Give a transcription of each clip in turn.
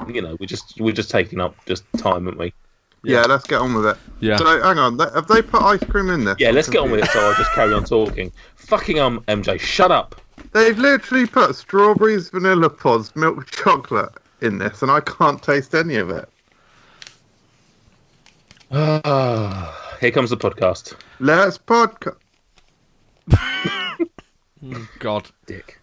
we're just taking up just time, aren't we? Yeah, let's get on with it. Yeah. So, hang on, have they put ice cream in this? Yeah, let's get on with it, so I'll just carry on talking. Fucking MJ, shut up! They've literally put strawberries, vanilla pods, milk chocolate in this, and I can't taste any of it. Here comes the podcast. Let's podcast. God. Dick.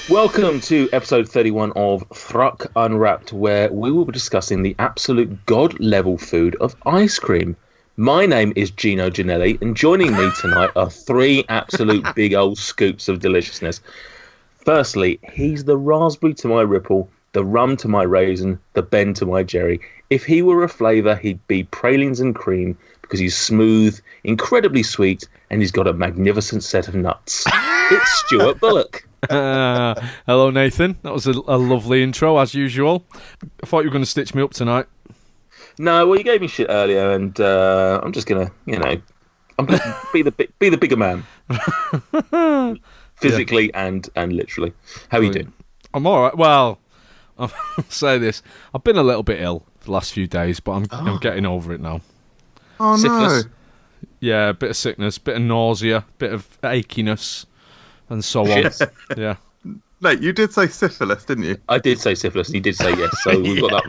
Welcome to episode 31 of FRUK Unwrapped, where we will be discussing the absolute god-level food of ice cream. My name is Gino Ginelli, and joining me tonight are three absolute big old scoops of deliciousness. Firstly, he's the raspberry to my ripple, the rum to my raisin, the Ben to my Jerry. If he were a flavour, he'd be pralines and cream, because he's smooth, incredibly sweet, and he's got a magnificent set of nuts. It's Stuart Bullock. Hello, Nathan. That was a lovely intro, as usual. I thought you were going to stitch me up tonight. No, well, you gave me shit earlier, and I'm just gonna, I'm gonna be the bigger man, physically and literally. How are you doing? I'm all right. Well, I'll say this: I've been a little bit ill the last few days, but I'm getting over it now. Oh Syphilis? no! Yeah, a bit of sickness, bit of nausea, bit of achiness, and so on. Yeah. Mate, you did say syphilis, didn't you? I did say syphilis, and he did say yes, so we've got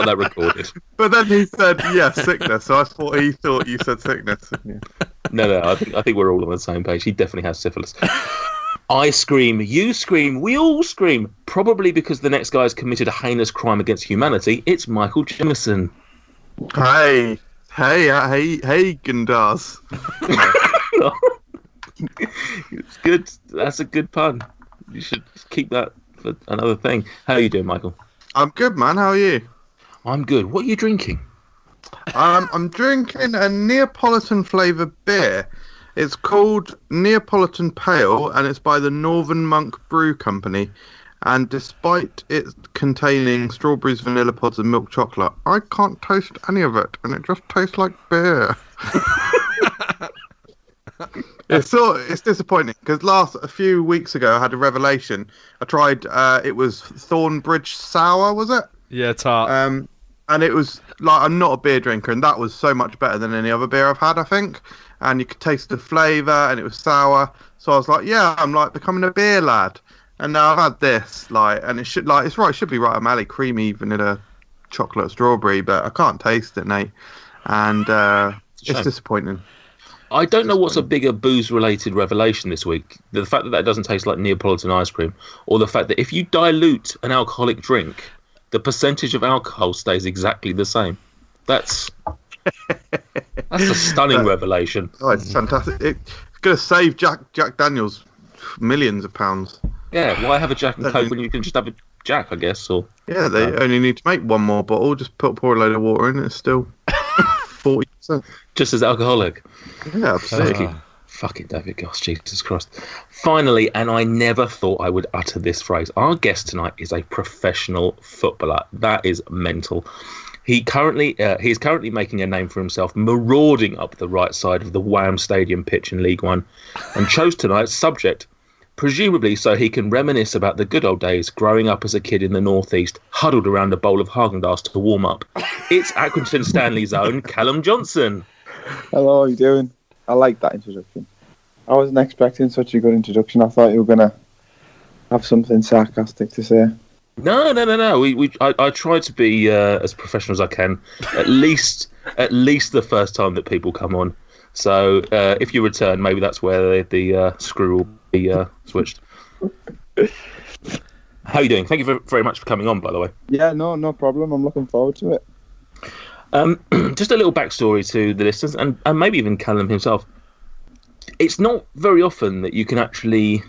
that recorded. But then he said, yeah, sickness, so I thought he thought you said sickness. Yeah. No, I think we're all on the same page. He definitely has syphilis. I scream, you scream, we all scream. Probably because the next guy has committed a heinous crime against humanity. It's Michael Jamieson. Hey, Haagen-Dazs. It's good. That's a good pun. You should keep that for another thing. How are you doing, Michael? I'm good, man. How are you? I'm good. What are you drinking? I'm drinking a Neapolitan flavoured beer. It's called Neapolitan Pale, and it's by the Northern Monk Brew Company. And despite it containing strawberries, vanilla pods, and milk chocolate, I can't taste any of it, and it just tastes like beer. It's disappointing because a few weeks ago I had a revelation. I tried it was Thornbridge Sour, was it? Yeah, tart. And it was like, I'm not a beer drinker, and that was so much better than any other beer I've had, I think. And you could taste the flavour, and it was sour. So I was like, yeah, I'm like becoming a beer lad. And now I've had this, and it should it should be right up my alley, creamy vanilla chocolate strawberry, but I can't taste it, Nate. And it's disappointing. I don't know what's a bigger booze-related revelation this week. The fact that doesn't taste like Neapolitan ice cream, or the fact that if you dilute an alcoholic drink, the percentage of alcohol stays exactly the same. That's a stunning revelation. Oh, it's fantastic. It's going to save Jack Daniels millions of pounds. Yeah, why have a Jack and Coke when you can just have a Jack, I guess? Or yeah, they only need to make one more bottle. Just pour a load of water in. It's still 40%. Just as alcoholic. Yeah, absolutely. Fucking David Goss, Jesus Christ. Finally, and I never thought I would utter this phrase, our guest tonight is a professional footballer. That is mental. He's currently making a name for himself, marauding up the right side of the Wham Stadium pitch in League One, and chose tonight's subject, presumably so he can reminisce about the good old days growing up as a kid in the northeast, huddled around a bowl of Haagen-Dazs to warm up. It's Accrington Stanley's own Callum Johnson. Hello, how are you doing? I like that introduction. I wasn't expecting such a good introduction. I thought you were going to have something sarcastic to say. No. I try to be as professional as I can, at least the first time that people come on. So if you return, maybe that's where the screw will be switched. How are you doing? Thank you very much for coming on, by the way. Yeah, no problem. I'm looking forward to it. Just a little backstory to the listeners, and maybe even Callum himself. It's not very often that you can actually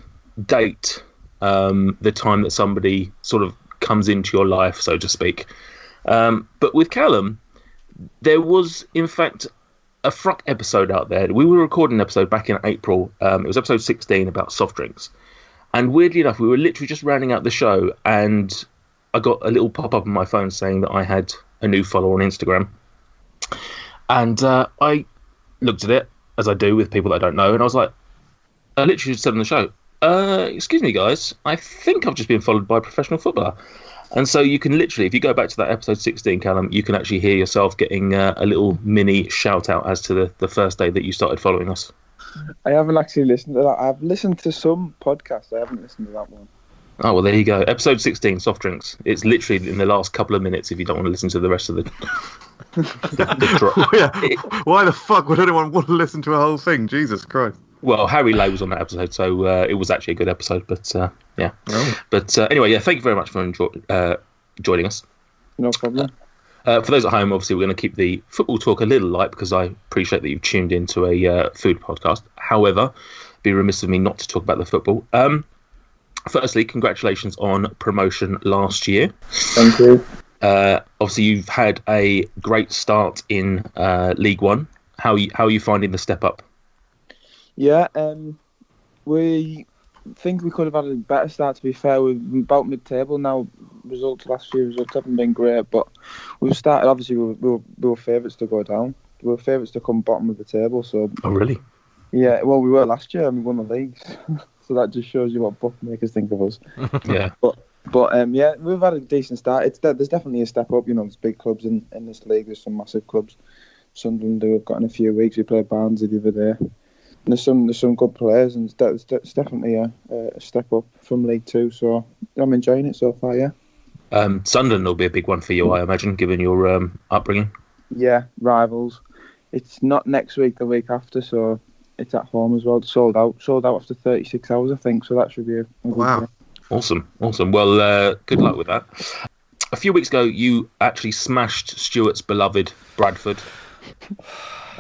date the time that somebody sort of comes into your life, so to speak. But with Callum, there was, in fact, a FRUK episode out there. We were recording an episode back in April. It was episode 16 about soft drinks. And weirdly enough, we were literally just rounding out the show, and I got a little pop-up on my phone saying that I had a new follower on Instagram. And I looked at it, as I do with people that I don't know, and I was like, I literally just said on the show, excuse me, guys, I think I've just been followed by a professional footballer. And so you can literally, if you go back to that episode 16, Callum, you can actually hear yourself getting a little mini shout out as to the first day that you started following us. I haven't actually listened to that. I've listened to some podcasts. I haven't listened to that one. Oh, well, there you go. Episode 16, soft drinks. It's literally in the last couple of minutes if you don't want to listen to the rest of the drop. Why the fuck would anyone want to listen to a whole thing? Jesus Christ. Well, Harry Lay was on that episode, so it was actually a good episode. But yeah. Oh. But anyway, yeah, thank you very much for joining us. No problem. For those at home, obviously, we're going to keep the football talk a little light because I appreciate that you've tuned into a food podcast. However, it'd be remiss of me not to talk about the football. Firstly, congratulations on promotion last year. Thank you. Obviously, you've had a great start in League One. How are you finding the step up? Yeah, we think we could have had a better start, to be fair. We're about mid-table now. Last few results haven't been great, but we've started, obviously, we were favourites to go down. We were favourites to come bottom of the table. So. Oh, really? Yeah, well, we were last year and we won the leagues. So that just shows you what bookmakers think of us. Yeah. But yeah, we've had a decent start. There's definitely a step up. There's big clubs in this league. There's some massive clubs. Sunderland who have got in a few weeks. We played Barnsley the other day. And there's some good players, and it's definitely a step up from League Two. So I'm enjoying it so far. Yeah. Sunderland will be a big one for you, I imagine, given your upbringing. Yeah, rivals. It's not next week, the week after, so it's at home as well. It's sold out after 36 hours, I think. So that should be a good wow. Day. Awesome. Well, good luck with that. A few weeks ago, you actually smashed Stuart's beloved Bradford.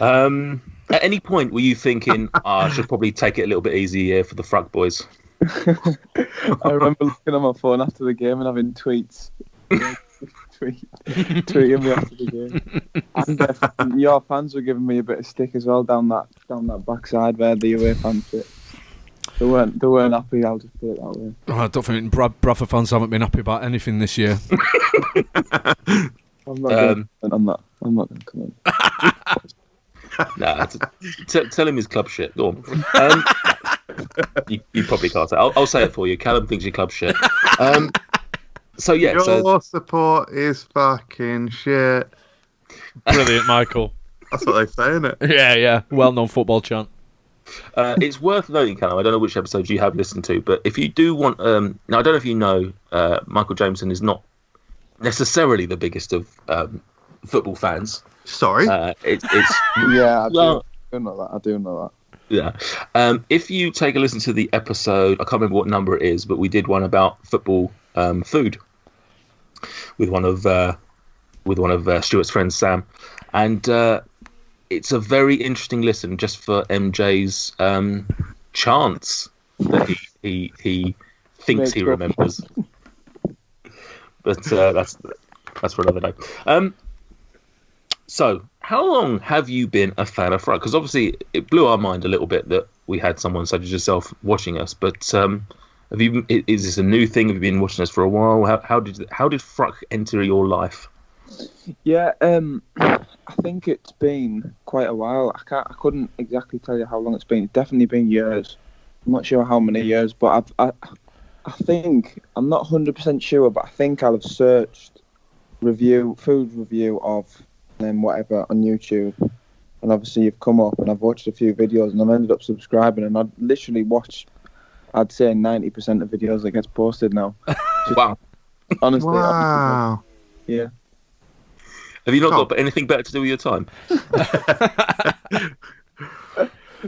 At any point, were you thinking, I should probably take it a little bit easy here for the FRUK boys? I remember looking on my phone after the game and having tweets. Tweeting me after the game. And your fans were giving me a bit of stick as well down that backside where the away fans sit. They weren't happy, I'll just put it that way. I don't think Bradford fans haven't been happy about anything this year. I'm not going to comment on that. Nah, tell him his club shit. Go on. You probably can't say. I'll say it for you. Callum thinks your club shit. So yeah, your support is fucking shit. Brilliant, Michael. That's what they say, isn't it? Yeah. Well-known football chant. It's worth noting, Callum, I don't know which episodes you have listened to, but if you do want... now, I don't know if you know, Michael Jamieson is not necessarily the biggest of football fans. Sorry? It's yeah, I do know that. Yeah. If you take a listen to the episode, I can't remember what number it is, but we did one about football food with one of Stuart's friends, Sam, and it's a very interesting listen just for MJ's chants that he thinks he remembers. But that's for another day. So, how long have you been a fan of FRUK? Because obviously, it blew our mind a little bit that we had someone such as yourself watching us. But is this a new thing? Have you been watching us for a while? How did FRUK enter your life? Yeah, I think it's been quite a while. I couldn't exactly tell you how long it's been. It's definitely been years. I'm not sure how many years, but I think I'm not 100% sure, but I think I'll have searched food review of whatever on YouTube, and obviously you've come up and I've watched a few videos and I've ended up subscribing, and I'd literally watch, I'd say 90% of videos that gets posted now. Wow. Honestly. Wow. Yeah. Have you not got anything better to do with your time?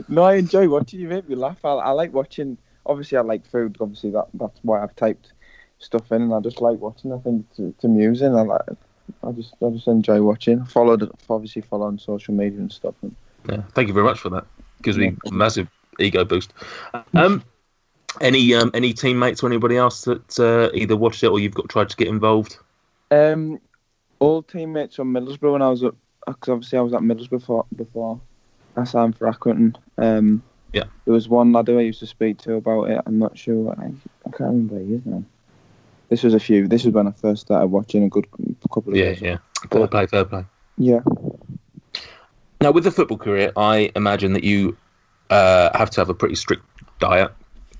No, I enjoy watching. You make me laugh. I like watching. Obviously, I like food. Obviously, that's why I've typed stuff in, and I just like watching. I think it's amusing. I just enjoy watching. Obviously follow on social media and stuff. Yeah, thank you very much for that. Gives me a massive ego boost. Any teammates or anybody else that either watched it or you've tried to get involved? All teammates from Middlesbrough when I was because obviously I was at Middlesbrough before I signed for Accrington. Yeah. There was one lad who I used to speak to about it. I'm not sure. I can't remember who he is now. This was when I first started watching a good couple of years. Yeah. Fair play. Yeah. Now, with the football career, I imagine that you have to have a pretty strict diet.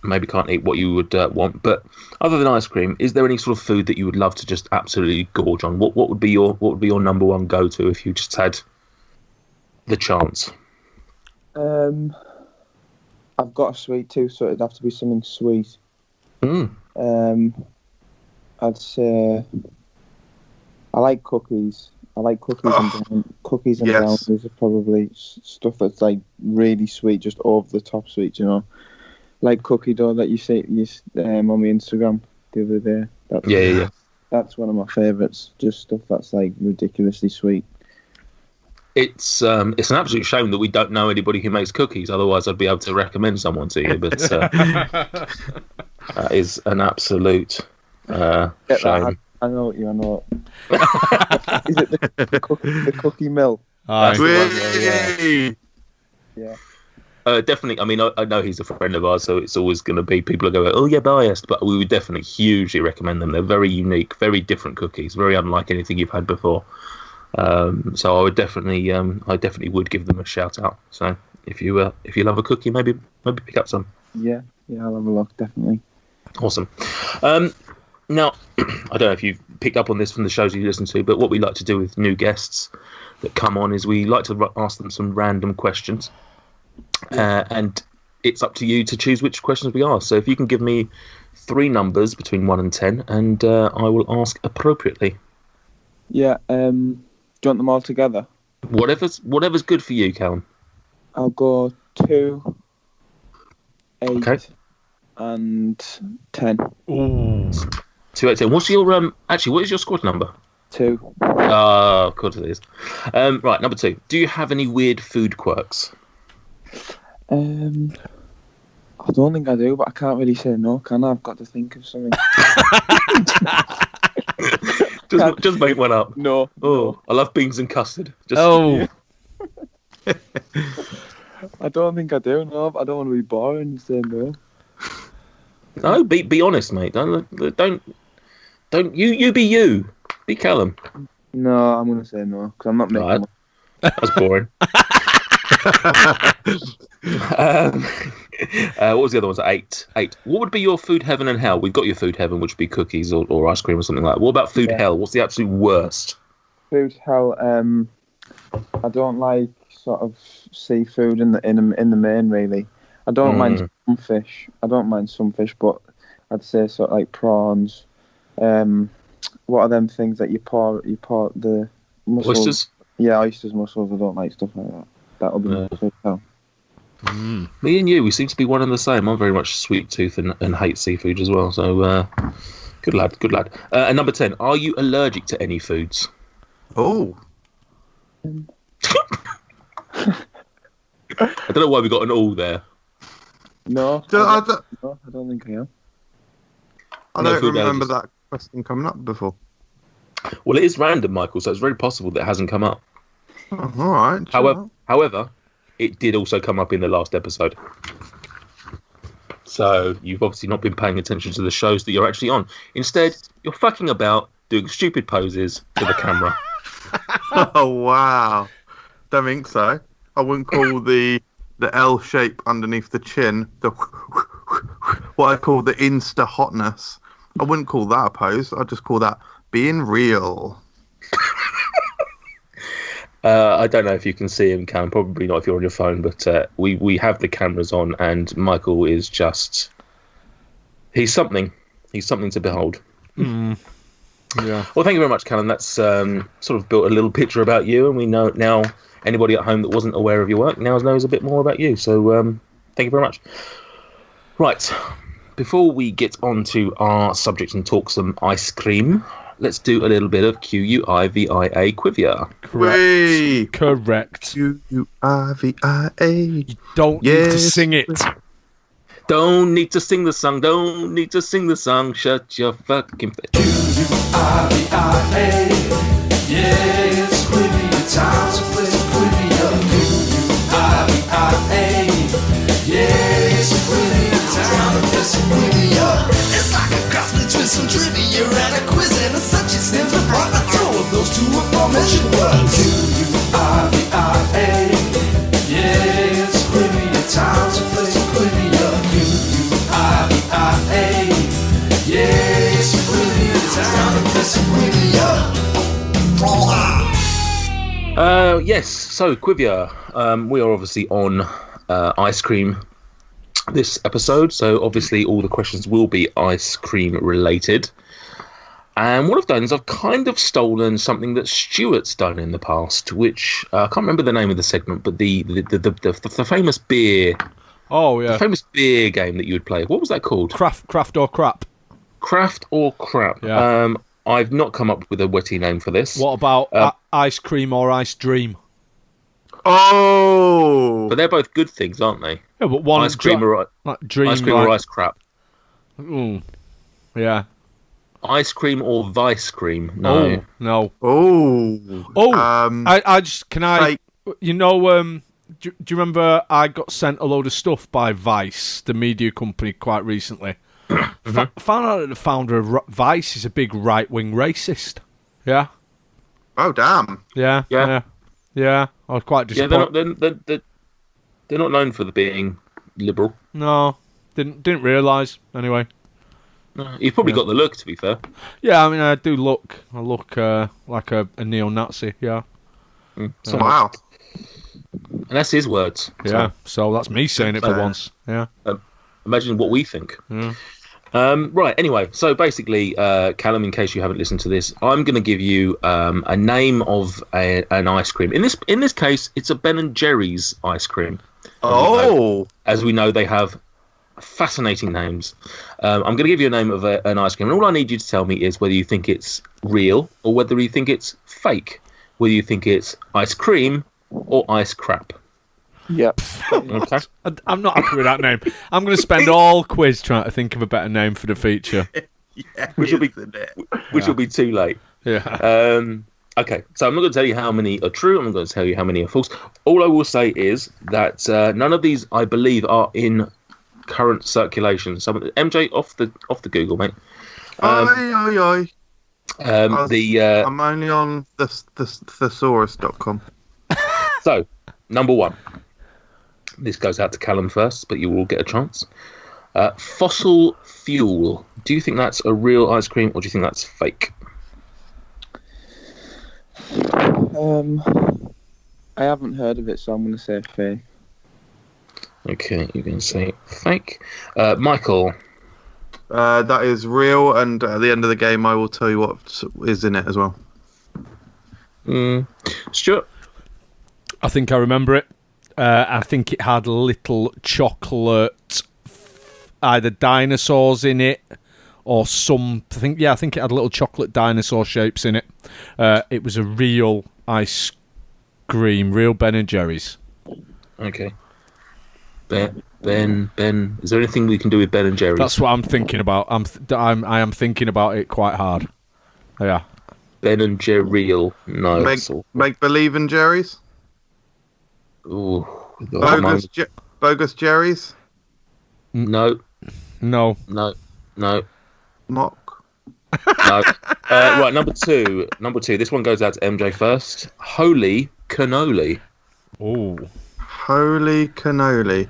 Maybe can't eat what you would want, but other than ice cream, is there any sort of food that you would love to just absolutely gorge on? What would be your number one go to if you just had the chance? I've got a sweet tooth, so it'd have to be something sweet. I'd say I like cookies. I like cookies cookies and brownies are probably stuff that's like really sweet, just over the top sweet, you know. Like cookie dough that you see on my Instagram the other day. That's one of my favourites. Just stuff that's like ridiculously sweet. It's an absolute shame that we don't know anybody who makes cookies. Otherwise, I'd be able to recommend someone to you. But that is an absolute shame. I know. Is it the cookie mill? Yeah. Definitely. I mean, I know he's a friend of ours, so it's always going to be people are going, "Oh, yeah, biased," but we would definitely hugely recommend them. They're very unique, very different cookies, very unlike anything you've had before. So I would definitely would give them a shout out. So if you love a cookie, maybe pick up some. Yeah, I'll have a look, definitely. Awesome. Now, I don't know if you've picked up on this from the shows you listen to, but what we like to do with new guests that come on is we like to ask them some random questions. And it's up to you to choose which questions we ask. So if you can give me 3 numbers between 1 and 10, and I will ask appropriately. Yeah. Do you want them all together? Whatever's good for you, Callum. I'll go 2, 8, okay, and 10. Ooh. 2, 8, 10. What's your what is your squad number? 2. Of course it is. Right, number 2. Do you have any weird food quirks? I don't think I do, but I can't really say no, can I? I've got to think of something. just make one up. No. Oh, I love beans and custard. Yeah. I don't think I do. No, I don't want to be boring and say no. No, be honest, mate. Don't you be you. Be Callum. No, I'm gonna say no because I'm not making. Right. That's boring. What was the other one? 8. What would be your food heaven and hell? We've got your food heaven, which would be cookies or ice cream or something like that. What about food hell? What's the absolute worst? Food hell. I don't like sort of seafood in the main really. I don't mind some fish. But I'd say sort of like prawns. What are them things that you pour the mussels? Oysters? Yeah, oysters, mussels. I don't like stuff like that. That'll be my food hell. Me and you, we seem to be one and the same. I'm very much sweet tooth and hate seafood as well. So good lad. And number 10, are you allergic to any foods? Oh. I don't know why we got an all there. No, I don't think I am. I don't remember that question coming up before. Well, it is random, Michael, so it's very possible that it hasn't come up. Oh, all right. However, it did also come up in the last episode. So you've obviously not been paying attention to the shows that you're actually on. Instead, you're fucking about doing stupid poses to the camera. Oh, wow. Don't think so. I wouldn't call the L shape underneath the chin what I call the Insta hotness. I wouldn't call that a pose. I'd just call that being real. I don't know if you can see him, Cam. Probably not if you're on your phone, but we have the cameras on, and Michael is just... He's something. He's something to behold. Yeah. Well, thank you very much, Callum. That's sort of built a little picture about you, and we know now anybody at home that wasn't aware of your work now knows a bit more about you. So thank you very much. Right. Before we get on to our subject and talk some ice cream, let's do a little bit of Quivia Quivia. Correct. Quivia. You don't need to sing it. Don't need to sing the song. Don't need to sing the song. Shut your fucking face. Quivia. Yes, Quivia. Time to play Quivia. Quivia. Yes, Quivia. Time to play some Quivia. It's like a cross between some trivia and a quiz and a such extends a profit. Two of those two aforementioned words. Quivia. Yes, so Quivira, we are obviously on ice cream this episode, so obviously all the questions will be ice cream related. And what I've done is I've kind of stolen something that Stuart's done in the past, which I can't remember the name of the segment, but the famous beer. Oh yeah, the famous beer game that you would play. What was that called? Craft or crap. Craft or crap. Yeah. I've not come up with a witty name for this. What about ice cream or ice dream? Oh, But they're both good things, aren't they? Yeah, but one Ice cream or like dream, ice cream like, or ice crap. Yeah. Ice cream or vice cream? No. No. oh. I just can I. Fake. You know, do you remember I got sent a load of stuff by Vice, the media company, quite recently? Found out that the founder of Vice is a big right-wing racist. Yeah. Oh, damn. Yeah. I was quite Yeah, disappointed. they're not known for being liberal. No, didn't realise. Anyway. No, you've probably got the look, to be fair. Yeah, I mean, I look like a neo-Nazi. Yeah. Wow. And that's his words. Yeah. So that's me saying it for once. Yeah. Imagine what we think. Yeah. Right, anyway, so basically, Callum, in case you haven't listened to this, I'm going to give you a name of an ice cream. In this case, it's a Ben & Jerry's ice cream. Oh. As we know, they have fascinating names. I'm going to give you a name of an ice cream, and all I need you to tell me is whether you think it's real or whether you think it's fake, whether you think it's ice cream or ice crap. Yep. Okay. I'm not happy with that name. I'm going to spend all quiz trying to think of a better name for the feature. Yeah, Which will be too late. Yeah. Okay, so I'm not going to tell you how many are true. I'm not going to tell you how many are false. All I will say is that none of these, I believe, are in current circulation. So MJ, off the Google, mate. Oi. The I'm only on the thesaurus.com. So number one. This goes out to Callum first, but you will get a chance. Fossil fuel. Do you think that's a real ice cream, or do you think that's fake? I haven't heard of it, so I'm going to say fake. Okay, you're going to say fake. Michael. That is real, and at the end of the game, I will tell you what is in it as well. Stuart. I think I remember it. I think it had little chocolate, either dinosaurs in it or some. I think it had little chocolate dinosaur shapes in it. It was a real ice cream, real Ben & Jerry's. Okay. Ben. Is there anything we can do with Ben & Jerry's? That's what I'm thinking about. I am thinking about it quite hard. Yeah. Ben & Jerry. No. Make believe in Jerry's. Ooh. Bogus Jerry's. No. Mock. No. Right, number two. This one goes out to MJ first. Holy cannoli. Oh. Holy cannoli.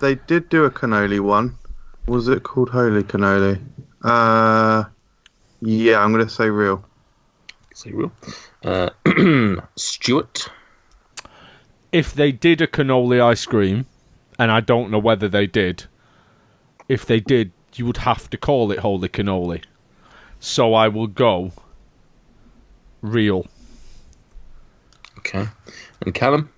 They did do a cannoli one. Was it called Holy Cannoli? Yeah, I'm going to say real. Say real. Stuart. If they did a cannoli ice cream, and I don't know whether they did, if they did, you would have to call it Holy Cannoli. So I will go real. Okay. And Callum?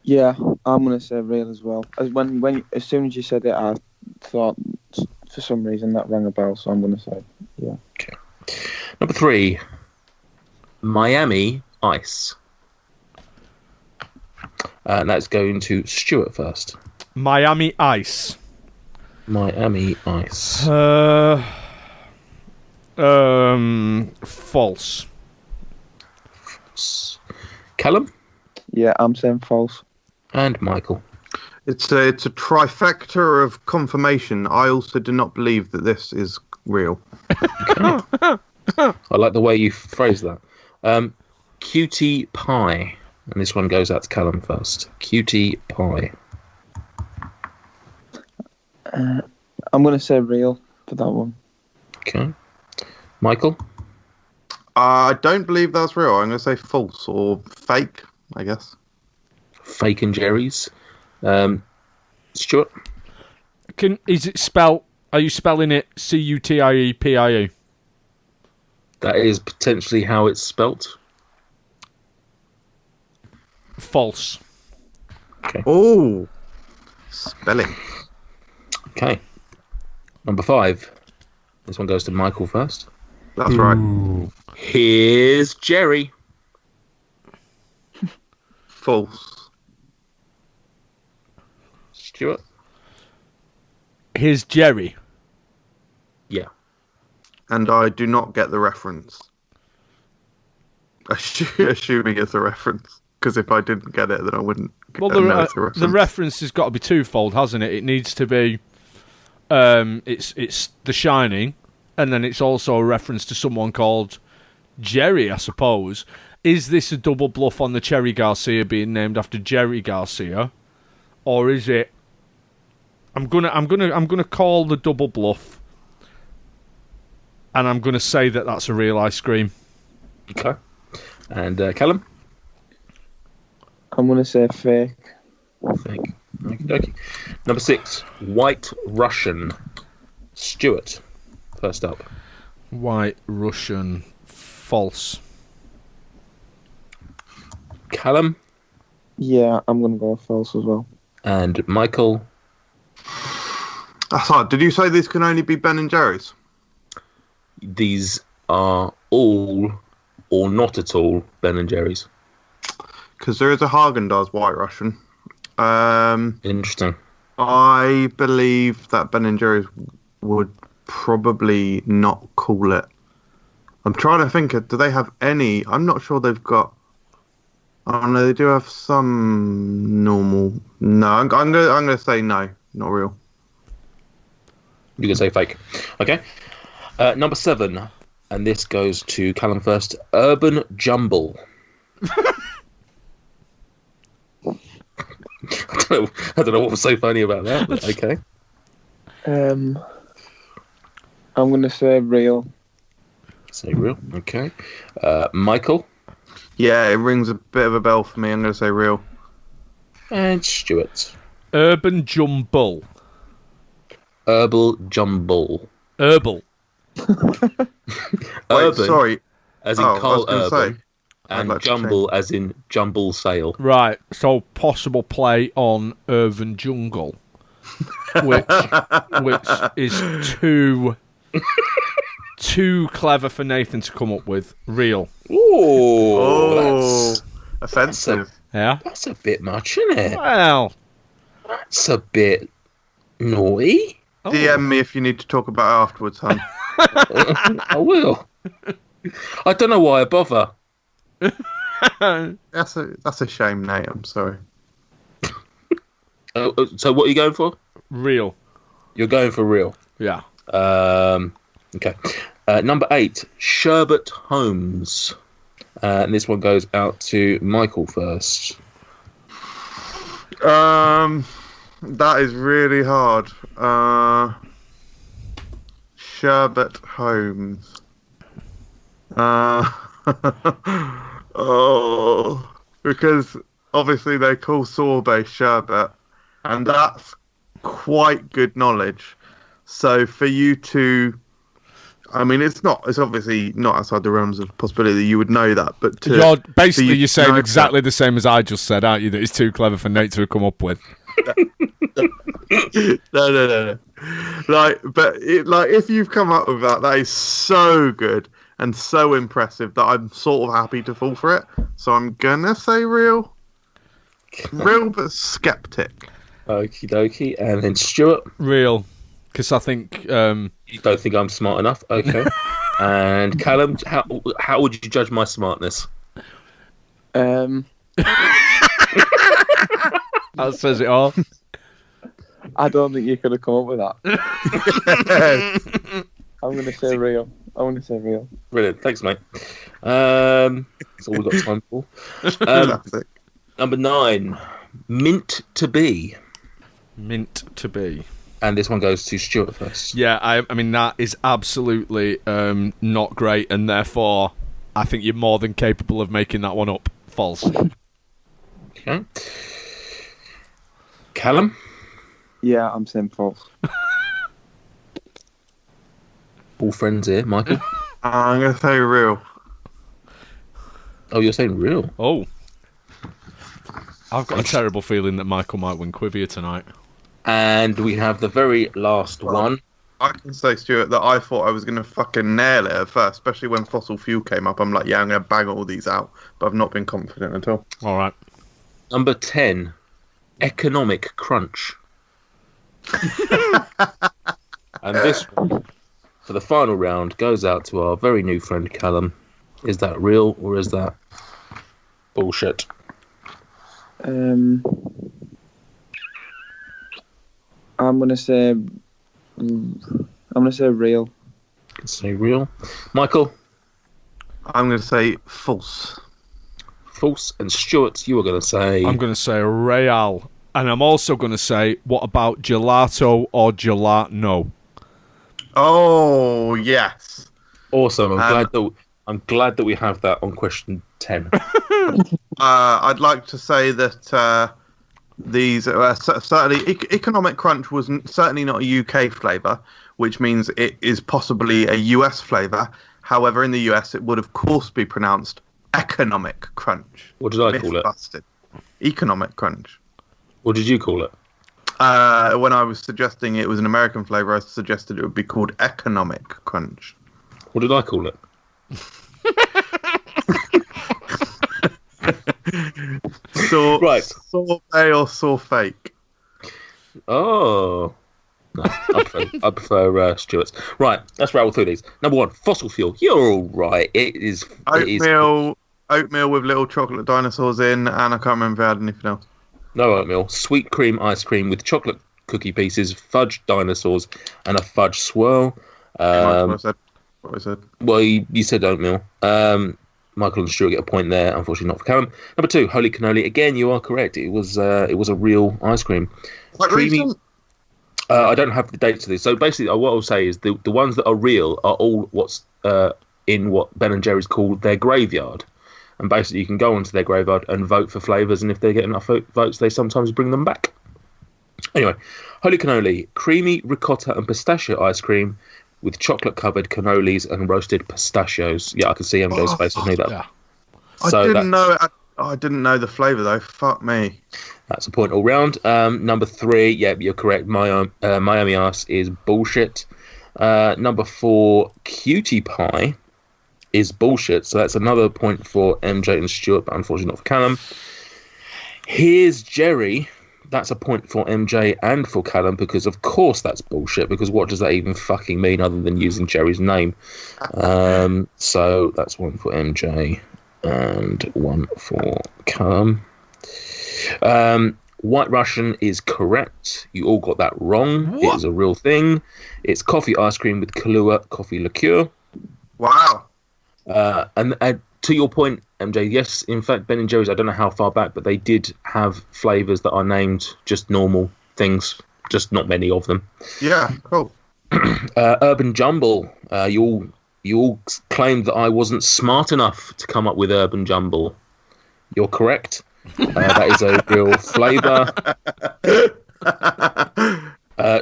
Yeah, I'm going to say real as well. As soon as you said it, I thought for some reason that rang a bell, so I'm going to say yeah. Okay. Number 3. Miami Ice. And that's going to Stuart first. Miami Ice. Miami Ice. False. Callum? Yeah, I'm saying false. And Michael? It's a trifecta of confirmation. I also do not believe that this is real. Okay. I like the way you phrase that. Cutie pie. And this one goes out to Callum first. Cutie pie. I'm going to say real for that one. Okay. Michael? I don't believe that's real. I'm going to say false or fake, I guess. Fake and Jerry's. Stuart? Is it spelled? Are you spelling it Cutiepie? That is potentially how it's spelt. False. Okay. Oh, spelling. Okay. Number 5. This one goes to Michael first. That's right. Here's Jerry. False. Stuart? Here's Jerry. Yeah. And I do not get the reference. Assuming it's a reference. Because if I didn't get it, then I wouldn't Well, know it's a reference. the reference has got to be twofold, hasn't it? It needs to be it's The Shining, and then it's also a reference to someone called Jerry, I suppose. Is this a double bluff on the Cherry Garcia being named after Jerry Garcia, or is it? I'm gonna call the double bluff, and I'm gonna say that that's a real ice cream. Okay. And Callum? I'm going to say fake. Fake. Okey-dokey. Number 6. White Russian. Stuart. First up. White Russian. False. Callum? Yeah, I'm going to go false as well. And Michael? That's hard. Did you say these can only be Ben and Jerry's? These are all or not at all Ben and Jerry's. Because there is a Haagen-Dazs White Russian. Interesting. I believe that Ben and Jerry's would probably not call it. I'm trying to think. Do they have any? I'm not sure they've got. Oh no, they do have some normal. No, I'm gonna say no, not real. You can say fake. Okay. Number 7, and this goes to Callum first. Urban Jumble. I don't know what was so funny about that, but okay. I'm going to say real. Say real. Okay. Michael? Yeah, it rings a bit of a bell for me. I'm gonna say real. And Stuart. Urban Jumble. Herbal Jumble. Herbal. Wait, Urban, sorry. as in I was Carl gonna Urban. say, And like to Jumble as in Jumble Sale. Right, so possible play on Urban Jungle, which is too clever for Nathan to come up with. Real. Ooh, offensive. Yeah? That's a bit much, isn't it? Well... That's a bit naughty. DM me if you need to talk about it afterwards, hon. I will. I don't know why I bother. That's a shame, Nate. I'm sorry. So what are you going for? Real. You're going for real. Yeah. Okay. Number 8, Sherbet Holmes. And this one goes out to Michael first. That is really hard. Sherbet Holmes. Oh, because obviously they call sorbet sherbet, and that's quite good knowledge. So for you to, I mean, it's obviously not outside the realms of possibility that you would know that, but you're saying exactly the same as I just said, aren't you? That it's too clever for Nate to have come up with. No. If you've come up with that is so good and so impressive that I'm sort of happy to fall for it. So I'm gonna say real, but skeptic. Okie dokie, and then Stuart. Real, because I think you don't think I'm smart enough. Okay. And Callum, how would you judge my smartness? That says it all. I don't think you could have come up with that. I'm going to say real. Brilliant. Thanks, mate. That's all we've got time for. Number 9, Mint to Be. Mint to Be. And this one goes to Stuart first. Yeah, I mean, that is absolutely not great, and therefore I think you're more than capable of making that one up. False. Okay. Callum? Yeah, I'm saying false. All friends here. Michael? I'm going to say real. Oh, you're saying real? Oh. I've got a terrible feeling that Michael might win Quivira tonight. And we have the very last one. I can say, Stuart, that I thought I was going to fucking nail it at first, especially when fossil fuel came up. I'm like, yeah, I'm going to bang all these out, but I've not been confident at all. All right. Number 10, economic crunch. And this one, for the final round, goes out to our very new friend Callum. Is that real or is that bullshit? I'm gonna say real. Say real. Michael? I'm going to say false. False. And Stuart, you were going to say... I'm going to say real. And I'm also going to say, what about gelato or gelato? Oh, yes. Awesome. I'm glad that we have that on question 10. I'd like to say that these certainly economic crunch was certainly not a UK flavour, which means it is possibly a US flavour. However, in the US, it would of course be pronounced economic crunch. What did I call it? Busted. Economic crunch. What did you call it? When I was suggesting it was an American flavour, I suggested it would be called economic crunch. What did I call it? Right. Sorbet or sorbet? Oh. No, I prefer Stuart's. Right, let's rattle through these. Number 1, fossil fuel. You're all right. It is oatmeal with little chocolate dinosaurs in, and I can't remember if I had anything else. No oatmeal. Sweet cream ice cream with chocolate cookie pieces, fudge dinosaurs, and a fudge swirl. What I said. Well, you said oatmeal. Michael and Stuart get a point there. Unfortunately, not for Callum. Number 2, holy cannoli. Again, you are correct. It was a real ice cream. Quite recent? I don't have the dates of this. So basically, what I'll say is the ones that are real are all what's in what Ben and Jerry's call their graveyard. And basically, you can go onto their graveyard and vote for flavours, and if they get enough votes, they sometimes bring them back. Anyway, holy cannoli, creamy ricotta and pistachio ice cream with chocolate-covered cannolis and roasted pistachios. Yeah, I can see MJ's face with me. Yeah. I didn't know the flavour though. Fuck me. That's a point all round. Number 3, yeah, you're correct. Miami Ice is bullshit. Number 4, cutie pie is bullshit. So that's another point for MJ and Stuart, but unfortunately not for Callum. Here's Jerry. That's a point for MJ and for Callum, because of course that's bullshit, because what does that even fucking mean other than using Jerry's name? So that's one for MJ and one for Callum. White Russian is correct. You all got that wrong. What? It is a real thing. It's coffee ice cream with Kahlua coffee liqueur. Wow. And to your point, MJ, yes, in fact, Ben and Jerry's, I don't know how far back, but they did have flavours that are named just normal things, just not many of them. Yeah, cool. Urban Jumble. You all claimed that I wasn't smart enough to come up with Urban Jumble. You're correct. That is a real flavour.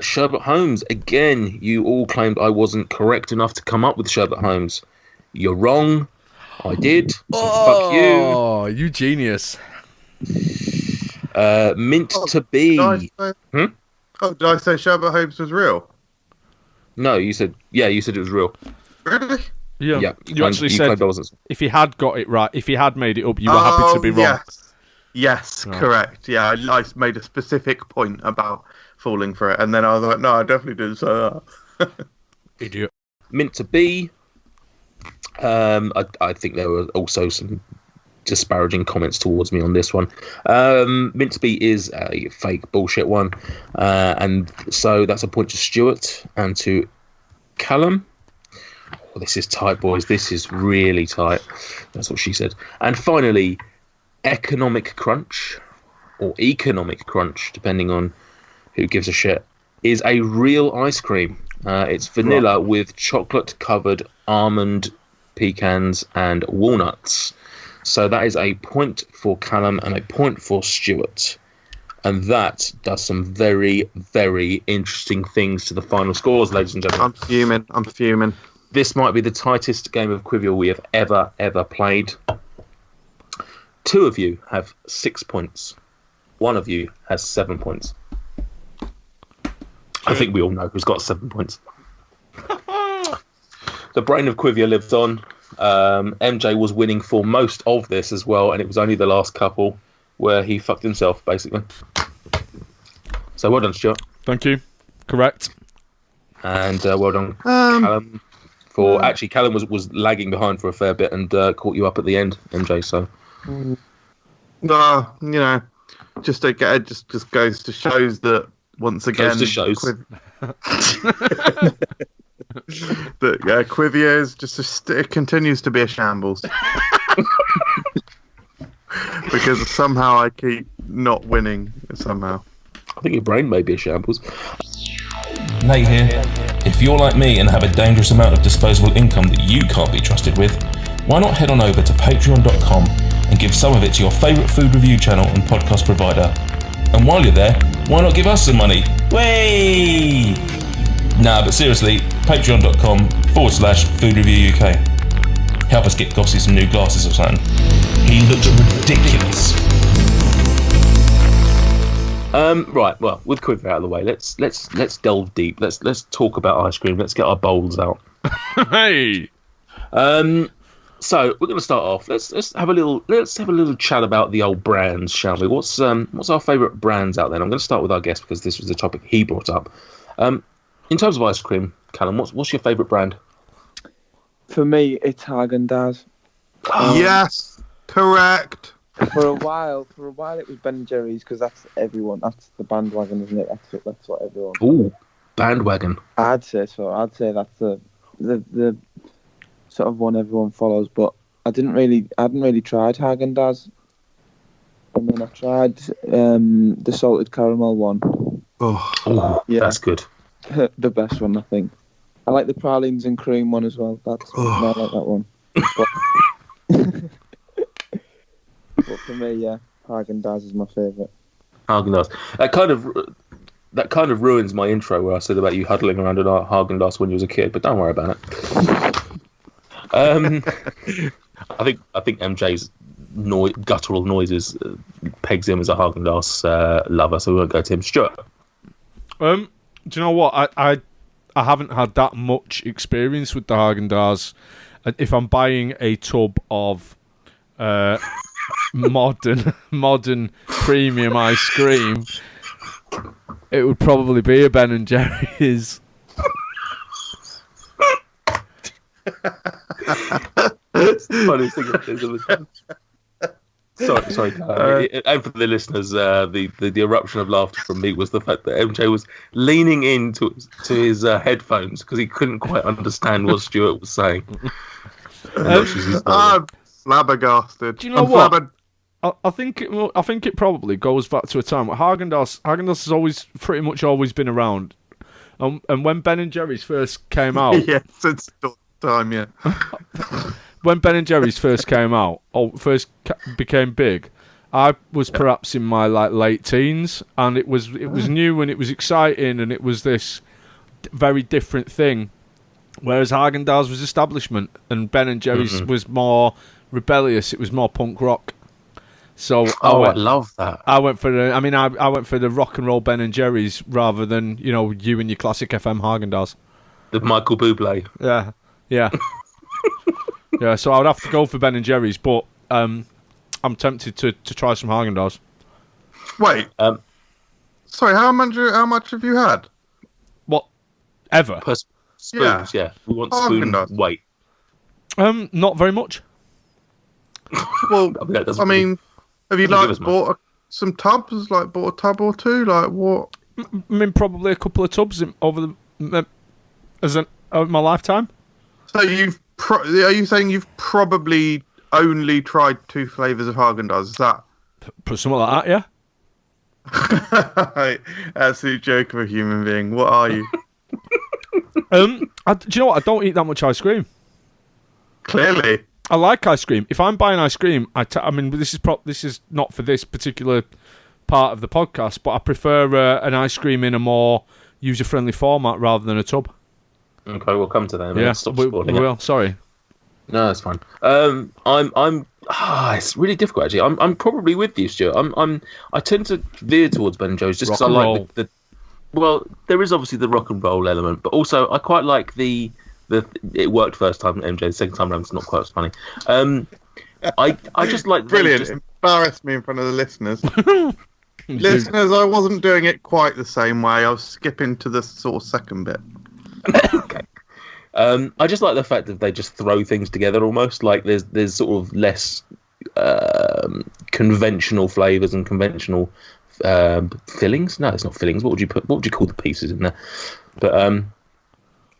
Sherbet Holmes. Again, you all claimed I wasn't correct enough to come up with Sherbet Holmes. You're wrong. I did. So fuck you. Oh, you genius. Mint to be. Did I say Sherbet Holmes was real? No, you said it was real. Really? Yeah. You actually said if he had got it right, if he had made it up, you were happy to be wrong. Yes, right. Correct. Yeah, I made a specific point about falling for it, and then I was like, no, I definitely didn't say that. Idiot. Mint to be. I think there were also some disparaging comments towards me on this one. Mint to be is a fake bullshit one, and so that's a point to Stuart and to Callum. Oh, this is tight, boys. This is really tight. That's what she said. And finally, economic crunch or economic crunch, depending on who gives a shit, is a real ice cream. It's vanilla with chocolate-covered almond pecans, and walnuts. So that is a point for Callum and a point for Stuart. And that does some very, very interesting things to the final scores, ladies and gentlemen. I'm fuming. This might be the tightest game of Quivira we have ever played. 2 of you have 6 points. 1 of you has 7 points. I think we all know who's got 7 points. The brain of Quivira lived on. MJ was winning for most of this as well, and it was only the last couple where he fucked himself, basically. So well done, Stuart. Thank you. Correct. And well done, Callum. Actually, Callum was lagging behind for a fair bit and caught you up at the end, MJ. So, just goes to shows that once again. Goes to shows. That Quivira is it continues to be a shambles. Because somehow I keep not winning. Somehow. I think your brain may be a shambles. Nate here. If you're like me and have a dangerous amount of disposable income that you can't be trusted with, why not head on over to patreon.com and give some of it to your favourite food review channel and podcast provider. And while you're there, why not give us some money? Way! Nah, but seriously, patreon.com/Food Review UK. Help us get Gossy some new glasses or something. He looks ridiculous. Right. Well, with Quivira out of the way, let's delve deep. Let's talk about ice cream. Let's get our bowls out. Hey. So we're going to start off. Let's have a little chat about the old brands, shall we? What's our favourite brands out there? And I'm going to start with our guest because this was the topic he brought up. In terms of ice cream, Callum, what's your favourite brand? For me, it's Haagen-Dazs. Yes, correct. For a while, it was Ben & Jerry's because that's everyone. That's the bandwagon, isn't it? That's what everyone. Ooh, bandwagon. I'd say so. I'd say that's the sort of one everyone follows. But I hadn't really tried Haagen-Dazs. And then I tried the salted caramel one. Oh, yeah, that's good. The best one, I think. I like the pralines and cream one as well. I like that one. But for me, yeah, Haagen-Dazs is my favourite. Haagen-Dazs. That kind of ruins my intro where I said about you huddling around a Haagen-Dazs when you was a kid, but don't worry about it. I think MJ's guttural noises pegs him as a Haagen-Dazs lover, so we won't go to him. Stuart. Do you know what? I haven't had that much experience with the Haagen-Dazs. If I'm buying a tub of modern premium ice cream, it would probably be a Ben & Jerry's. It's the funniest thing I've ever Sorry. And for the listeners, the eruption of laughter from me was the fact that MJ was leaning into his headphones because he couldn't quite understand what Stuart was saying. I'm flabbergasted. Do you know what? I think it probably goes back to a time where Haagen-Dazs has always been around, and when Ben & Jerry's first came out, yeah, since time, yeah. When Ben & Jerry's first came out, or first became big, I was perhaps in my late teens, and it was new and it was exciting and it was this very different thing. Whereas Haagen-Dazs was establishment and Ben & Jerry's was more rebellious. It was more punk rock. So I love that. I went for the rock and roll Ben & Jerry's rather than you and your classic FM Haagen-Dazs. The Michael Bublé. Yeah. Yeah, so I would have to go for Ben & Jerry's, but I'm tempted to try some Haagen-Dazs. Wait, sorry, how much have you had? What? Ever? Per spoons, yeah. We want spoon weight. Not very much. Well, I mean, have you bought some tubs? Bought a tub or two? What? I mean, probably a couple of tubs over my lifetime. So are you saying you've probably only tried 2 flavours of Haagen-Dazs? Is that something like that? Yeah. Absolute joke of a human being. What are you? Do you know what? I don't eat that much ice cream. Clearly. I like ice cream. If I'm buying ice cream, I mean, this is not for this particular part of the podcast, but I prefer an ice cream in a more user-friendly format rather than a tub. Okay, we'll come to that. Yeah, Stop we spoiling it. will. Sorry. No, that's fine. It's really difficult actually. I'm probably with you, Stuart. I tend to veer towards Ben and Joe's just because I like the. Well, there is obviously the rock and roll element, but also I quite like the. It worked first time, MJ. The second time around, it's not quite as funny. I just like brilliant. Embarrassed me in front of the listeners. Listeners, I wasn't doing it quite the same way. I was skipping to the sort of second bit. Okay. I just like the fact that they just throw things together almost. Like there's sort of less conventional flavours and conventional fillings. No, it's not fillings. What would you call the pieces in there? But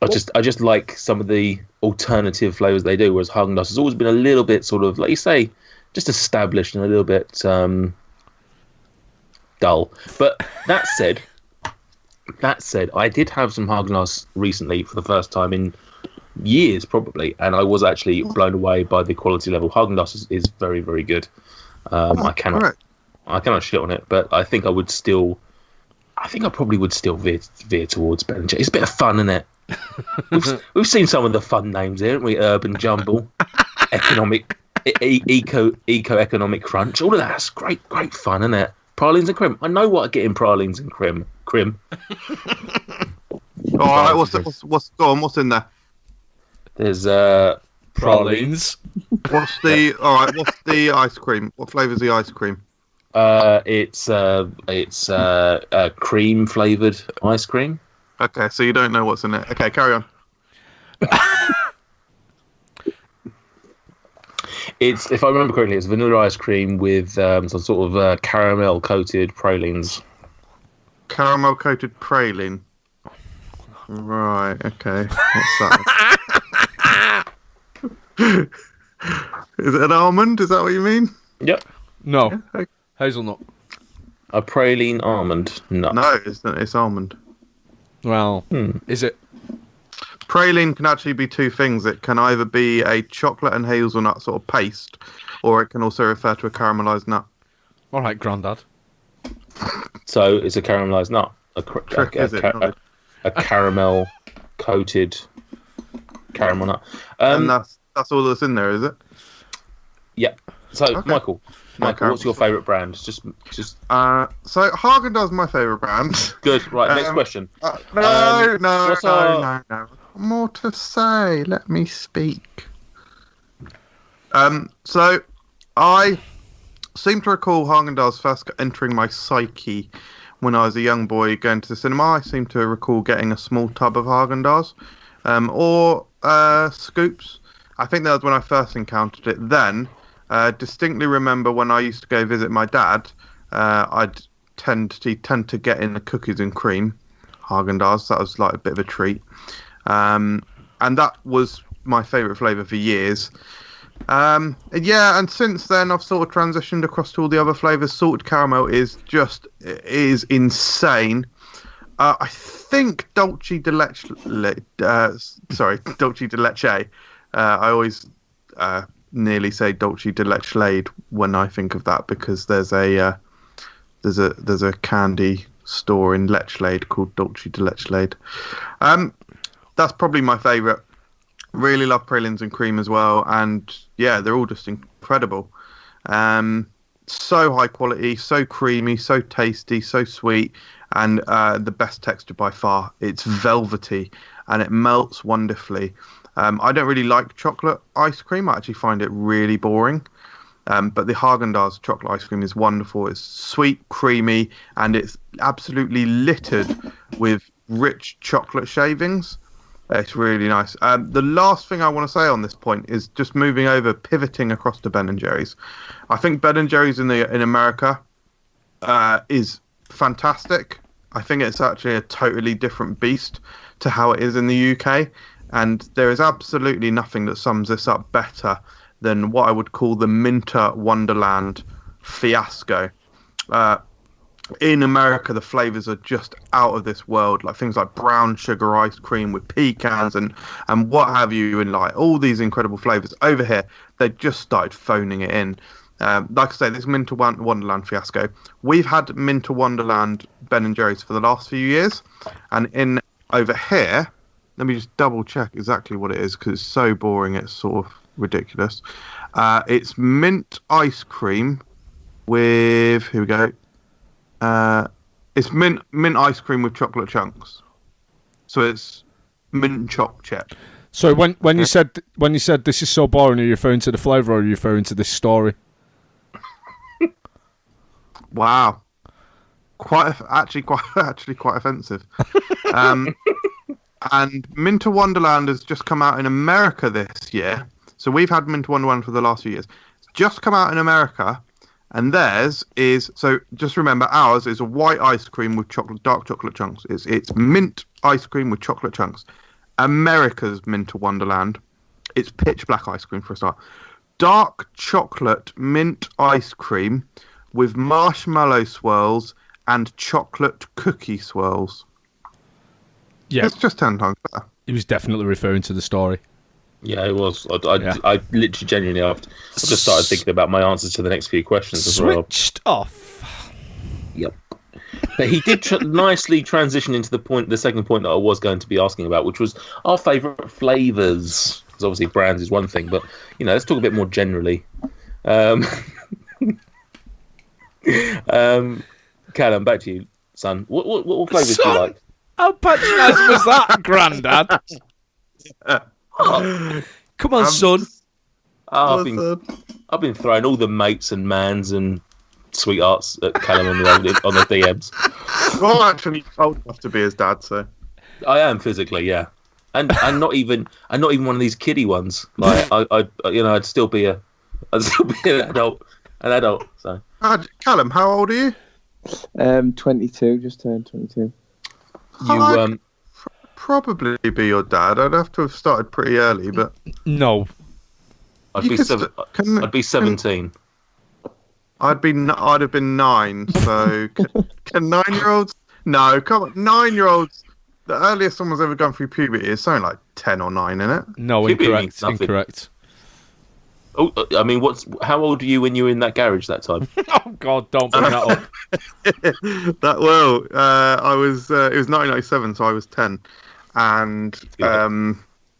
I just like some of the alternative flavours they do. Whereas Haagen-Dazs has always been a little bit sort of, like you say, just established and a little bit dull. But that said, I did have some Haagen-Dazs recently for the first time in years, probably, and I was actually blown away by the quality level. Haagen-Dazs is very, very good. I cannot shit on it, but I think I probably would still veer towards Ben & Jerry's. It's a bit of fun, isn't it? We've seen some of the fun names here, haven't we? Urban Jumble, economic, eco-economic crunch. All of that's great fun, isn't it? Pralines and Crim. I know what I get in pralines and Crim. All right, what's in there? There's pralines. What's the ice cream? What flavour's the ice cream? It's cream flavoured ice cream. Okay, so you don't know what's in it. Okay, carry on. It's, if I remember correctly, it's vanilla ice cream with some sort of caramel coated pralines. Caramel coated praline. Right. Okay. What's that? Is it an almond? Is that what you mean? Yep. No. Yeah, okay. Hazelnut. A praline almond nut. No, it's almond. Well, is it? Praline can actually be two things. It can either be a chocolate and hazelnut sort of paste, or it can also refer to a caramelised nut. All right, Grandad. So it's a caramelised nut. A caramel coated caramel nut. And that's all that's in there, is it? Yeah. So okay. Michael, what's your favourite brand? Just. So Haagen-Dazs my favourite brand. Good. Right. Next question. No. More to say. Let me speak. So I seem to recall Haagen-Dazs first entering my psyche when I was a young boy going to the cinema. I seem to recall getting a small tub of Haagen-Dazs or scoops. I think that was when I first encountered it. Then, distinctly remember when I used to go visit my dad, I'd tend to get in the cookies and cream Haagen-Dazs. That was like a bit of a treat. And that was my favourite flavour for years. And since then I've sort of transitioned across to all the other flavours. Salted caramel is insane. I think Dolce de Leche. Dolce de Leche. I always nearly say Dolce de Leche when I think of that, because there's a candy store in Lechlade called Dolce de Lechlade. That's probably my favourite. Really love pralines and cream as well, and yeah, they're all just incredible. So high quality, so creamy, so tasty, so sweet, and the best texture by far. It's velvety and it melts wonderfully. I don't really like chocolate ice cream. I actually find it really boring. But the Haagen-Dazs chocolate ice cream is wonderful. It's sweet, creamy, and it's absolutely littered with rich chocolate shavings. It's really nice. The last thing I want to say on this point is just pivoting across to Ben & Jerry's. I think Ben & Jerry's in America is fantastic. I think it's actually a totally different beast to how it is in the UK. And there is absolutely nothing that sums this up better than what I would call the Minter Wonderland fiasco. in America, the flavors are just out of this world. Like things like brown sugar ice cream with pecans and what have you, and like all these incredible flavors. Over here, they just started phoning it in. Like I say, this Minter Wonderland fiasco. We've had Minter Wonderland Ben and Jerry's for the last few years, and over here, let me just double check exactly what it is because it's so boring. It's sort of ridiculous. It's mint ice cream with, here we go. It's mint ice cream with chocolate chunks. So it's mint choc chip. So when you said this is so boring, are you referring to the flavour or are you referring to this story? Wow, quite offensive. And Minter Wonderland has just come out in America this year. So we've had Minter Wonderland for the last few years. It's just come out in America, and theirs is, so just remember, ours is a white ice cream with dark chocolate chunks. It's mint ice cream with chocolate chunks. America's Minter Wonderland, it's pitch black ice cream for a start. Dark chocolate mint ice cream with marshmallow swirls and chocolate cookie swirls. Yeah, it's just 10 times better. He was definitely referring to the story. Yeah, it was. I literally genuinely I've just started thinking about my answers to the next few questions as well. Switched off. Yep. But he did nicely transition into the second point that I was going to be asking about, which was our favourite flavours. Because obviously brands is one thing, but let's talk a bit more generally. Callum, back to you, son. What flavours do you like? How patronising was that, Grandad? Come on, son. I've been throwing all the mates and mans and sweethearts at Callum on the DMs. Well, actually, old enough to be his dad, so I am physically, yeah, and not even one of these kiddie ones. Like I'd still be an adult. So, Callum, how old are you? 22, just turned 22. You probably be your dad. I'd have to have started pretty early, but no, I'd be 17. I'd have been 9. So can 9-year-olds? No, come on, 9-year-olds. The earliest someone's ever gone through puberty is something like 10 or 9, isn't it? No, incorrect. Oh, I mean, how old were you when you were in that garage that time? Oh God, don't bring that up. I was. It was 1997, so I was 10, and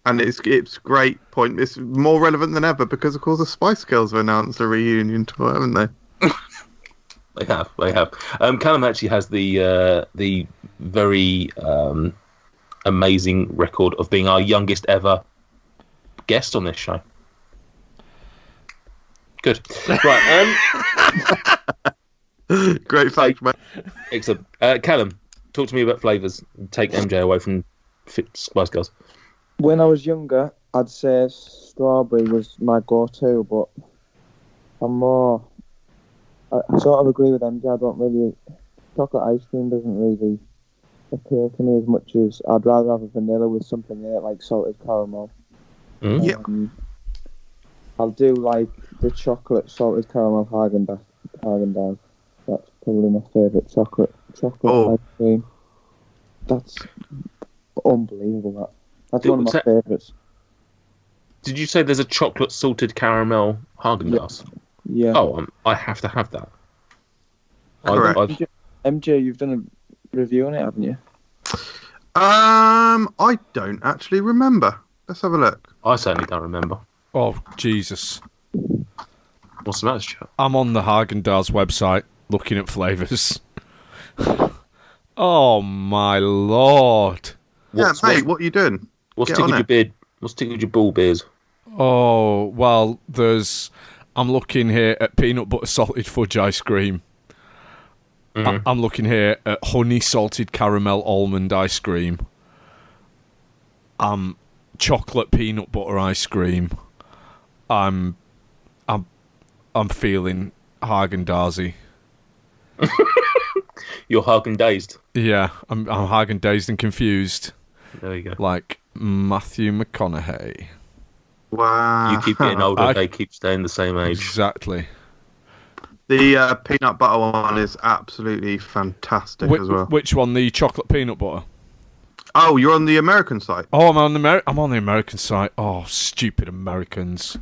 it's great point. It's more relevant than ever because, of course, the Spice Girls have announced a reunion tour, haven't they? They have. Callum actually has the very amazing record of being our youngest ever guest on this show. Good. Right. Great fact, mate. Excellent. Callum, talk to me about flavours. Take MJ away from Spice Girls. When I was younger, I'd say strawberry was my go-to, but I sort of agree with MJ. I don't really... Chocolate ice cream doesn't really appeal to me as much as... I'd rather have a vanilla with something in it, like salted caramel. Mm. I'll do like the chocolate salted caramel Haagen-Dazs. That's probably my favourite chocolate ice cream. That's unbelievable. That's one of my favourites. Did you say there's a chocolate salted caramel Haagen-Dazs? Yeah. Oh, I have to have that. MJ, you've done a review on it, haven't you? I don't actually remember. Let's have a look. I certainly don't remember. Oh, Jesus. What's the matter, Stuart? I'm on the Haagen-Dazs website looking at flavours. Oh, my Lord. Mate, what are you doing? What's tickled your beard? What's tickled your ball beers? Oh, well, I'm looking here at peanut butter salted fudge ice cream. Mm-hmm. I'm looking here at honey salted caramel almond ice cream. Chocolate peanut butter ice cream. I'm feeling Haagen-Dazsy. You're Haagen-Dazed. Yeah, I'm Haagen-Dazed and confused. There you go. Like Matthew McConaughey. Wow. You keep getting older, they keep staying the same age. Exactly. The peanut butter one is absolutely fantastic as well. Which one? The chocolate peanut butter? Oh, you're on the American site? Oh, I'm on the American site. Oh, stupid Americans.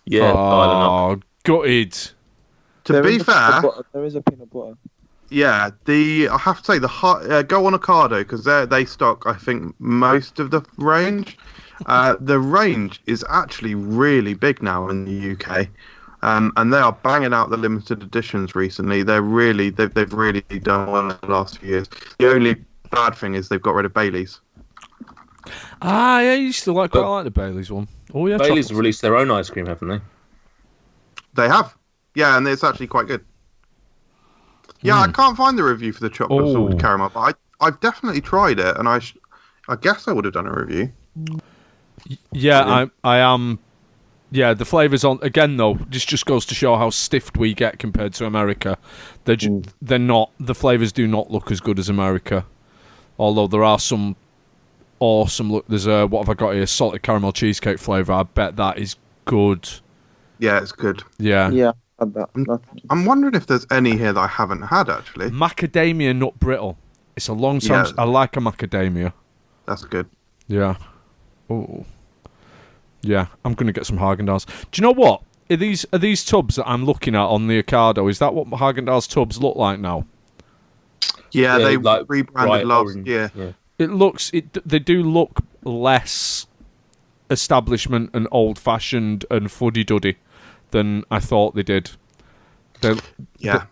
Yeah, oh, gutted. To be fair, there is a peanut butter. yeah, I have to say go on Ocado because they stock, I think, most of the range. The range is actually really big now in the UK, and they are banging out the limited editions recently. They've really done well in the last few years. The only bad thing is they've got rid of Baileys. Ah, yeah, you still quite like the Baileys one. Oh yeah, Baileys have released their own ice cream, haven't they? They have, yeah, and it's actually quite good. Yeah, I can't find the review for the chocolate salted caramel, but I've definitely tried it, and I guess I would have done a review. Yeah, I am. Yeah, the flavours on again though. This just goes to show how stiffed we get compared to America. They're not. The flavours do not look as good as America, although there are some awesome. Look, there's what have I got here? Salted caramel cheesecake flavour. I bet that is good. Yeah, it's good. Yeah. Yeah. Had that. I'm wondering if there's any here that I haven't had actually. Macadamia nut brittle. It's a long time. Yeah. I like a macadamia. That's good. Yeah. Oh. Yeah, I'm gonna get some Haagen-Dazs. Do you know what? Are these tubs that I'm looking at on the Ocado? Is that what Haagen-Dazs tubs look like now? Yeah, they like rebranded last orange. year. Yeah. They do look less establishment and old-fashioned and fuddy-duddy than I thought they did. They're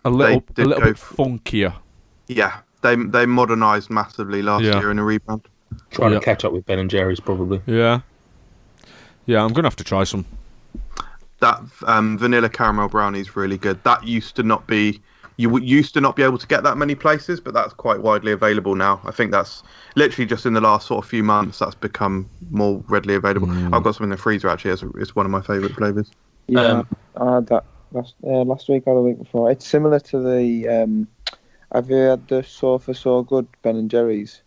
a little bit funkier. Yeah, they modernised massively last year in a rebrand. Trying to catch up with Ben and Jerry's probably. Yeah. Yeah, I'm gonna have to try some. That vanilla caramel brownie is really good. That used to not be. You used to not be able to get that many places, but that's quite widely available now. I think that's literally just in the last sort of few months that's become more readily available. I've got some in the freezer actually. It's one of my favourite flavours. Yeah, I had that last week or the week before. It's similar to the. Have you had the So Good Ben and Jerry's?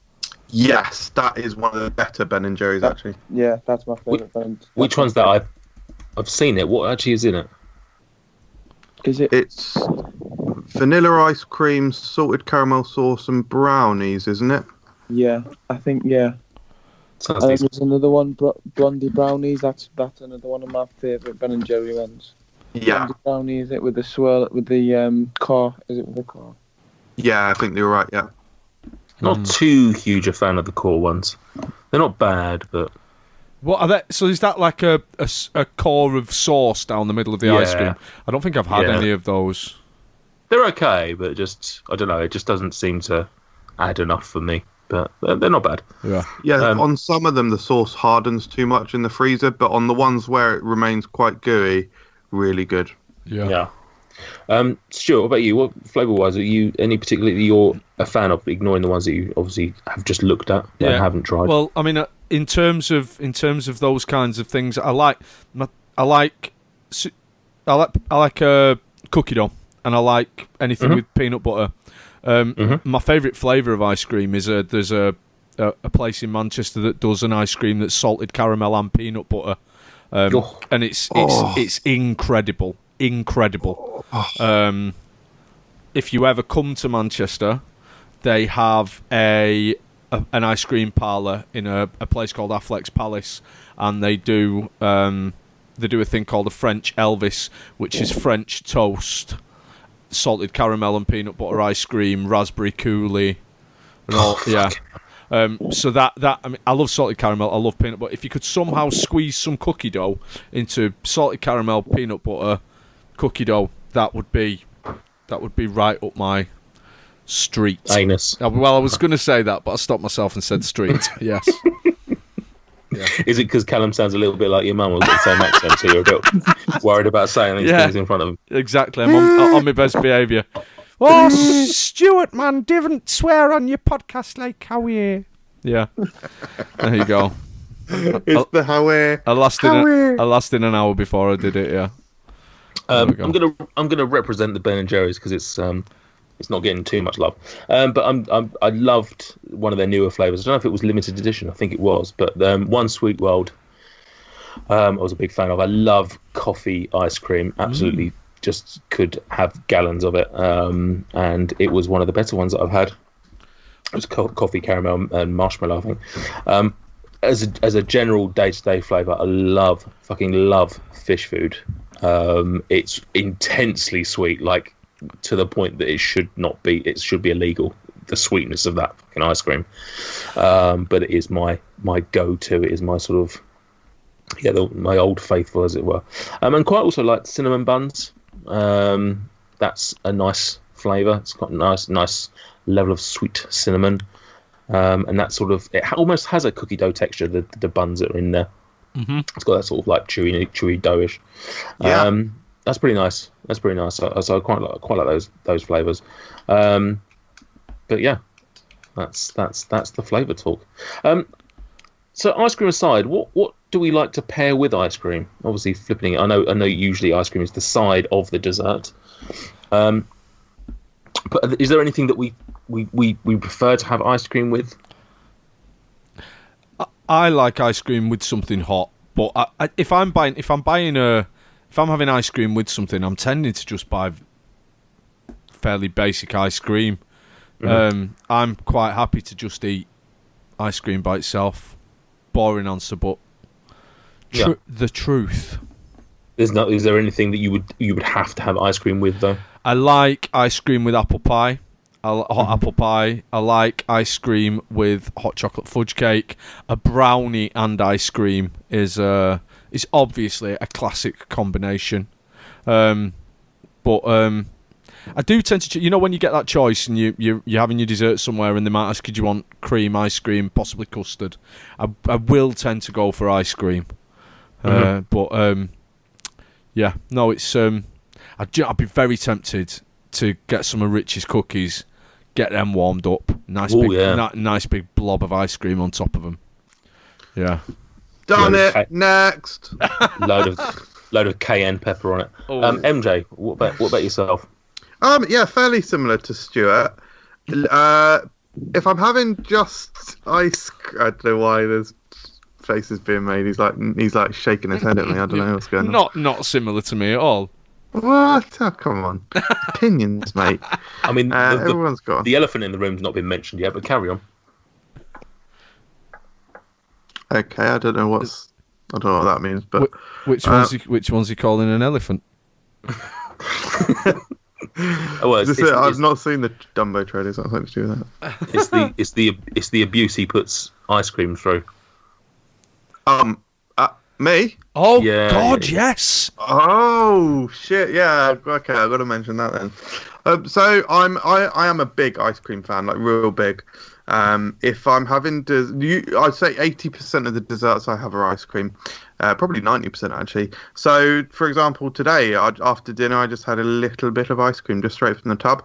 Yes, that is one of the better Ben and Jerry's actually. Yeah, that's my favourite. Which one's that? I've seen it. What actually is in it? It's vanilla ice cream, salted caramel sauce, and brownies, isn't it? Yeah, I think yeah. There's another one, blondie brownies. That's another one of my favourite Ben and Jerry ones. Yeah. Blondie brownie, is it with the swirl with the core? Is it with the core? Yeah, I think you're right. Yeah. Not too huge a fan of the core ones. They're not bad, but what are they? So is that like a core of sauce down the middle of the ice cream? I don't think I've had any of those. They're okay, but just I don't know. It just doesn't seem to add enough for me. But they're not bad. Yeah. On some of them, the sauce hardens too much in the freezer, but on the ones where it remains quite gooey, really good. Yeah. Stuart, what about you? What flavour-wise are you any particularly you're a fan of? Ignoring the ones that you obviously have just looked at and haven't tried. Well, I mean, in terms of those kinds of things, I like a cookie dough, and I like anything with peanut butter. My favourite flavour of ice cream is there's a place in Manchester that does an ice cream that's salted caramel and peanut butter, and it's incredible. If you ever come to Manchester, they have an ice cream parlour in a place called Affleck's Palace, and they do a thing called a French Elvis, which is French toast, salted caramel and peanut butter ice cream, raspberry coulis, and all. So that I mean, I love salted caramel, I love peanut butter. If you could somehow squeeze some cookie dough into salted caramel, peanut butter, cookie dough, that would be right up my street. Anus. Well, I was going to say that, but I stopped myself and said street. Yes. Yeah. Is it because Callum sounds a little bit like your mum or got the same accent, so you're a bit worried about saying these things in front of him? Exactly. I'm on my best behaviour. Oh, Stuart, man, didn't swear on your podcast like how we. Yeah. There you go. It's the how we. I lasted an hour before I did it. Yeah. I'm gonna represent the Ben and Jerry's because it's not getting too much love. But I loved one of their newer flavours. I don't know if it was limited edition. I think it was. But One Sweet World, I was a big fan of. I love coffee ice cream. Absolutely just could have gallons of it, and it was one of the better ones that I've had. It was coffee, caramel, and marshmallow, I think. As a general day-to-day flavour, I fucking love fish food. It's intensely sweet, like to the point that it should not be. It should be illegal. The sweetness of that fucking ice cream, but it is my go-to. It is my sort of my old faithful, as it were. And quite also like cinnamon buns. That's a nice flavour. It's got a nice level of sweet cinnamon, and that sort of it almost has a cookie dough texture. The buns that are in there. Mm-hmm. It's got that sort of like chewy doughish. Yeah. That's pretty nice. So I quite like those flavours. But yeah, that's the flavour talk. So ice cream aside, what do we like to pair with ice cream? Obviously, flipping it. I know. Usually, ice cream is the side of the dessert. But is there anything that we prefer to have ice cream with? I like ice cream with something hot, but if I'm having ice cream with something, I'm tending to just buy fairly basic ice cream. Mm-hmm. I'm quite happy to just eat ice cream by itself. Boring answer, but the truth. Is there anything that you would have to have ice cream with though? I like ice cream with apple pie. Hot apple pie. I like ice cream with hot chocolate fudge cake. A brownie and ice cream is obviously a classic combination. But I do tend to, when you get that choice and you're having your dessert somewhere and they might ask you, do you want cream, ice cream, possibly custard? I will tend to go for ice cream. But it's I'd be very tempted to get some of Rich's cookies, get them warmed up, nice big blob of ice cream on top of them. Yeah. Done it. Next. Load of cayenne pepper on it. Oh. MJ, what about yourself? Fairly similar to Stuart. If I'm having just ice, I don't know why there's faces being made. He's like shaking his head at me. I don't know what's going on. Not similar to me at all. What? Oh, come on. Opinions, mate. I mean, everyone's got the elephant in the room's not been mentioned yet, but carry on. Okay, I don't know what that means, but which one's he calling an elephant? I've not seen the Dumbo trailers. I'd like to do that. It's the abuse he puts ice cream through. Me? Oh yeah, God, yeah. Yes. Oh shit, yeah. Okay, I've got to mention that then. So I am a big ice cream fan, like real big. If I'm having I'd say 80% of the desserts I have are ice cream, probably 90% actually. So for example, today after dinner I just had a little bit of ice cream just straight from the tub.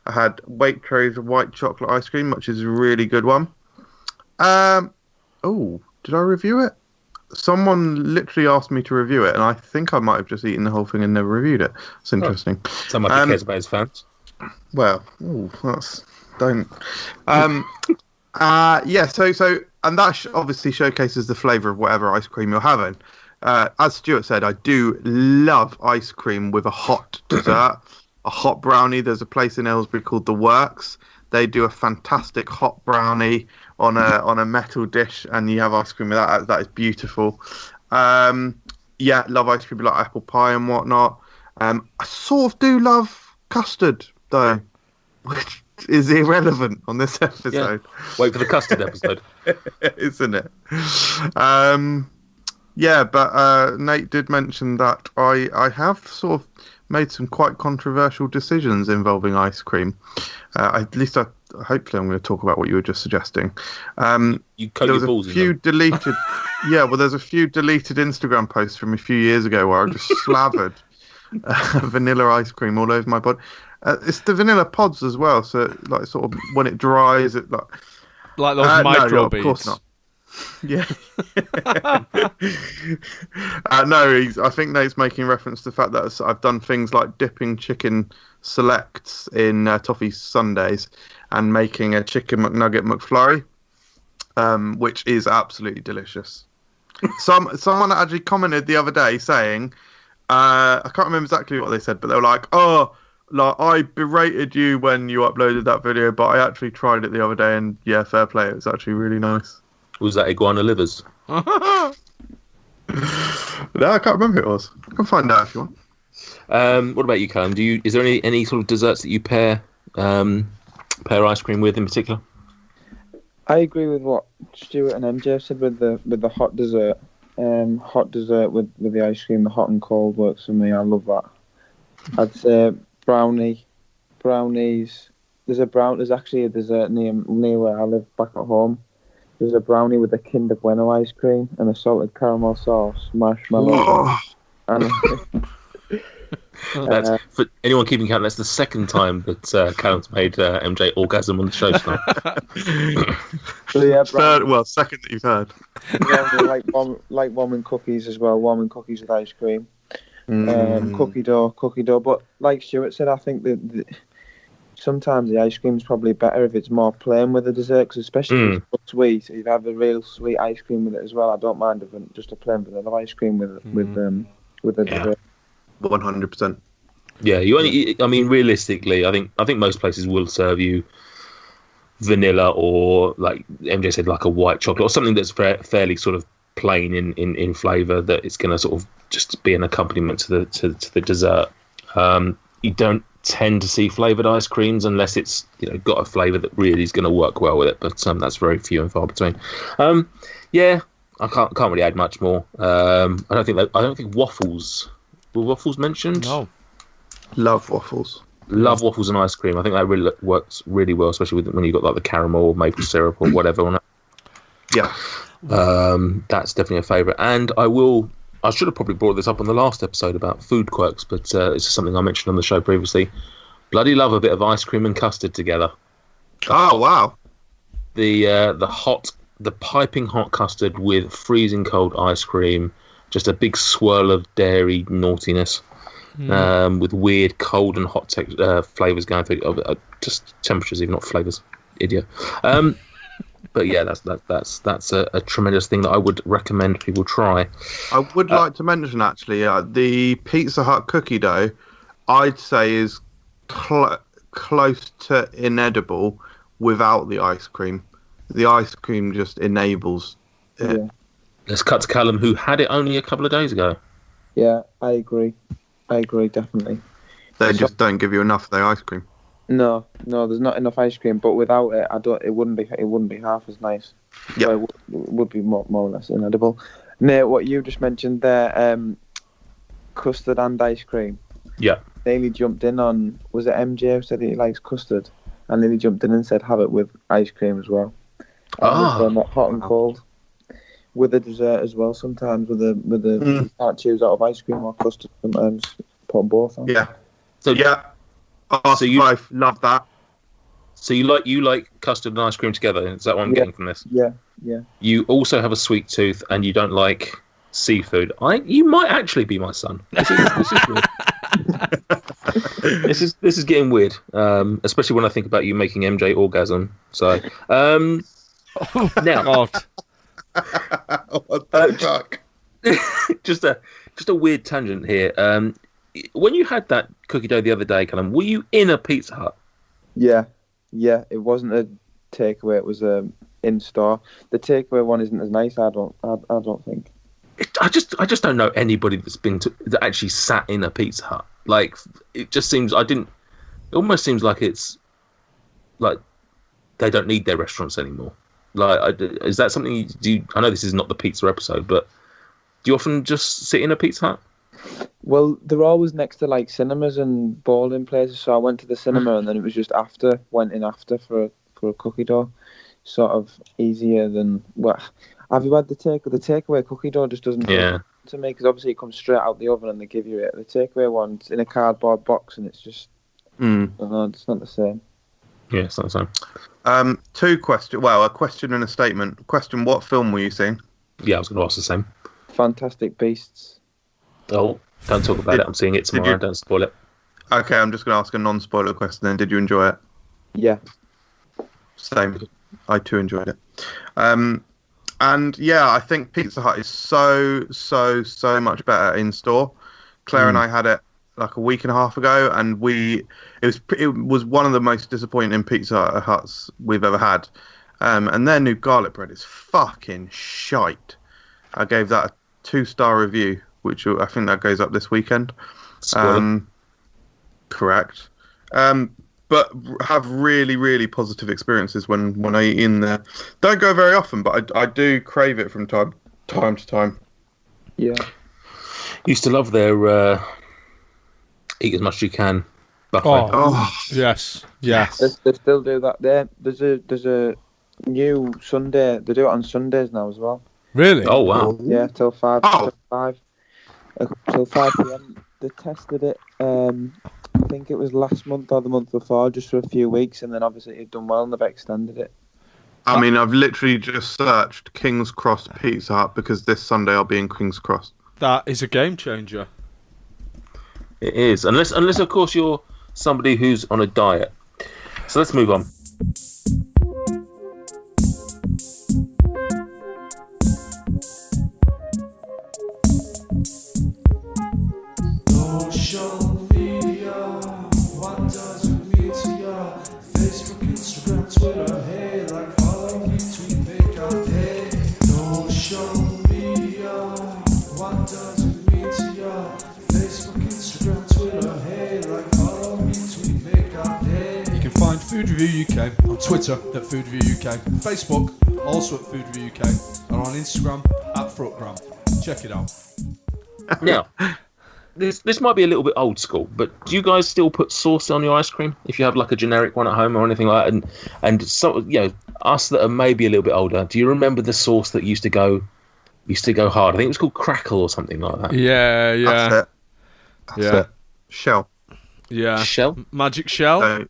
I had Waitrose white chocolate ice cream, which is a really good one. Did I review it? Someone literally asked me to review it, and I think I might have just eaten the whole thing and never reviewed it. It's interesting. Someone like he cares about his fans. Well, don't. So and that obviously showcases the flavour of whatever ice cream you're having. As Stuart said, I do love ice cream with a hot dessert, a hot brownie. There's a place in Aylesbury called The Works. They do a fantastic hot brownie on a metal dish, and you have ice cream with that. That is beautiful. Love ice cream like apple pie and whatnot. I sort of do love custard though, which is irrelevant on this episode. Yeah. Wait for the custard episode, isn't it? But Nate did mention that I have sort of made some quite controversial decisions involving ice cream. Hopefully I'm going to talk about what you were just suggesting. You coat your balls in them. Deleted. There's a few deleted Instagram posts from a few years ago where I just slathered vanilla ice cream all over my body. It's the vanilla pods as well, so like sort of when it dries, it like those micro beads. Of course not. Yeah. I think Nate's making reference to the fact that I've done things like dipping chicken selects in toffee sundaes and making a chicken McNugget McFlurry, which is absolutely delicious. Someone actually commented the other day saying, I can't remember exactly what they said, but they were like, "Oh, like I berated you when you uploaded that video, but I actually tried it the other day, and yeah, fair play. It was actually really nice." Was that iguana livers? No, I can't remember who it was. I can find out if you want. What about you, Callum? Is there any sort of desserts that you pair ice cream with in particular? I agree with what Stuart and MJ said with the hot dessert. Hot dessert with the ice cream, the hot and cold works for me. I love that. I'd say brownies. There's actually a dessert near where I live back at home. There's a brownie with a Kinder Bueno ice cream and a salted caramel sauce, marshmallow. And That's, for anyone keeping count, that's the second time that Callum's made MJ orgasm on the show tonight. so yeah, Second that you've heard. like warming cookies as well. Warming cookies with ice cream. Cookie dough. But like Stuart said, I think that sometimes the ice cream is probably better if it's more plain with the dessert, because especially if it's sweet, if you have a real sweet ice cream with it as well. I don't mind if just a plain vanilla ice cream with the dessert. 100%. Yeah, I mean, realistically, I think most places will serve you vanilla or, like MJ said, like a white chocolate or something that's fairly sort of plain in flavour, that it's going to sort of just be an accompaniment to the dessert. You don't tend to see flavoured ice creams unless it's got a flavour that really is going to work well with it, but that's very few and far between. Yeah, I can't really add much more. I don't think waffles. Were waffles mentioned? No. Love waffles. Love waffles and ice cream. I think that really works really well, especially when you've got like the caramel or maple syrup or whatever on it. Yeah. That's definitely a favourite. And I should have probably brought this up on the last episode about food quirks, but it's just something I mentioned on the show previously. Bloody love a bit of ice cream and custard together. Oh, wow. The piping hot custard with freezing cold ice cream, just a big swirl of dairy naughtiness, with weird cold and hot flavours going through, just temperatures, even not flavours. Idiot. But yeah, that's a tremendous thing that I would recommend people try. I would like to mention, actually, the Pizza Hut cookie dough, I'd say is close to inedible without the ice cream. The ice cream just enables it. Yeah. Let's cut to Callum, who had it only a couple of days ago. Yeah, I agree, definitely. They just don't give you enough of the ice cream. No, there's not enough ice cream. But without it, it wouldn't be half as nice. Yeah, so it would be more or less inedible. Nate, what you just mentioned there, custard and ice cream. Yeah. Nearly jumped in on, was it MJ who said he likes custard? And nearly jumped in and said have it with ice cream as well. Hot and cold. With the dessert as well, sometimes with the you can't choose out of ice cream or custard. Sometimes put both on. Yeah. So yeah. So you love that. So you like custard and ice cream together? Is that what I'm getting from this? Yeah. You also have a sweet tooth, and you don't like seafood. You might actually be my son. This is weird. this is getting weird, especially when I think about you making MJ orgasm. So now. God. What the fuck? just a weird tangent here. When you had that cookie dough the other day, Callum, were you in a Pizza Hut? Yeah. It wasn't a takeaway. It was in store. The takeaway one isn't as nice. I don't think. I just don't know anybody that actually sat in a Pizza Hut. Like, it just seems it almost seems like it's like they don't need their restaurants anymore. Like, is that something you do? I know this is not the pizza episode, but do you often just sit in a Pizza Hut? Well, they're always next to like cinemas and bowling places, so I went to the cinema and then it was just went in after for a cookie dough. Sort of easier than what. Have you had the takeaway cookie dough? Just doesn't to me, because obviously it comes straight out the oven and they give you it. The takeaway one's in a cardboard box and it's just it's not the same. Yeah, it's not the same. Two questions. Well, a question and a statement. Question: what film were you seeing? Yeah, I was going to ask the same. Fantastic Beasts. Oh, don't talk about it. I'm seeing it tomorrow. Don't spoil it. Okay, I'm just going to ask a non-spoiler question then. Did you enjoy it? Yeah. Same. I too enjoyed it. And yeah, I think Pizza Hut is so much better in store. Claire and I had it like a week and a half ago, and it was one of the most disappointing Pizza Huts we've ever had. And their new garlic bread is fucking shite. I gave that a 2-star review, which I think that goes up this weekend. Correct. But have really, really positive experiences when I eat in there. Don't go very often, but I do crave it from time to time. Yeah. Used to love their eat as much as you can buffet. Oh. Yes. They still do that there. There's a new Sunday. They do it on Sundays now as well. Really? Oh, wow. Yeah, till 5 Oh. till 5 p.m. They tested it. I think it was last month or the month before, just for a few weeks, and then obviously it's done well and they've extended it. I mean, I've literally just searched King's Cross Pizza Hut because this Sunday I'll be in King's Cross. That is a game changer. It is. Unless of course, you're somebody who's on a diet. So let's move on. Social media, what does it mean to ya? Facebook, Instagram, Twitter, hey, like, follow, retweet, make our day. Social media, what does it mean to ya? Facebook, Instagram, Twitter, hey, like, follow, retweet, make our day. You can find Food Review UK on Twitter at Food Review UK, Facebook also at Food Review UK, and on Instagram at FRUKgram. Check it out. Now, this might be a little bit old school, but do you guys still put sauce on your ice cream if you have like a generic one at home or anything like that? And so, us that are maybe a little bit older, do you remember the sauce that used to go hard? I think it was called Crackle or something like that. Yeah. That's it. Shell. Yeah. Shell? Magic Shell?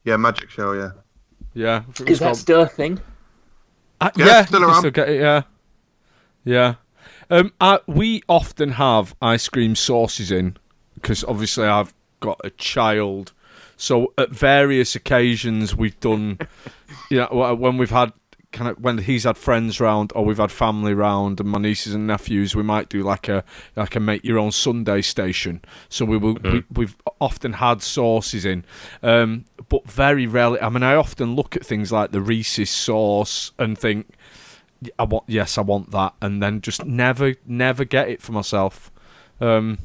Yeah, Magic Shell, yeah. Yeah. Is that still a thing? Yeah, still you can around. still get it, yeah. We often have ice cream sauces in, because obviously I've got a child. So at various occasions we've done, when we've had when he's had friends round or we've had family round and my nieces and nephews, we might do like a make your own Sunday station. So we've often had sauces in, but very rarely. I mean, I often look at things like the Reese's sauce and think, I want that, and then just never get it for myself. I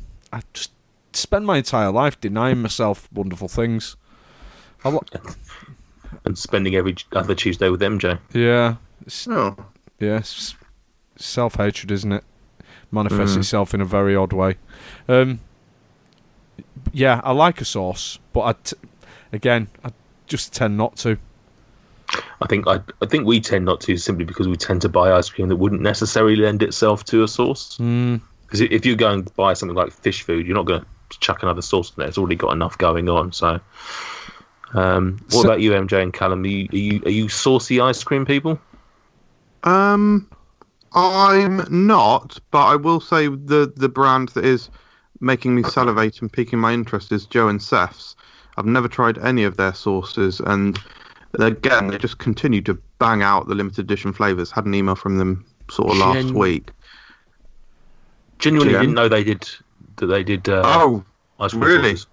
just spend my entire life denying myself wonderful things. And spending every other Tuesday with MJ. Yeah. Oh. Self-hatred, isn't it? Manifests itself in a very odd way. Yeah, I like a sauce, but I just tend not to. I think we tend not to, simply because we tend to buy ice cream that wouldn't necessarily lend itself to a sauce. Because if you go and buy something like fish food, you're not going to chuck another sauce in there. It's already got enough going on. So, what about you, MJ and Callum? Are you saucy ice cream people? I'm not, but I will say the brand that is making me salivate and piquing my interest is Joe and Seth's. I've never tried any of their sauces, and again, they just continue to bang out the limited edition flavours. Had an email from them sort of last week. Genuinely didn't know they did. Ice cream really? sauces.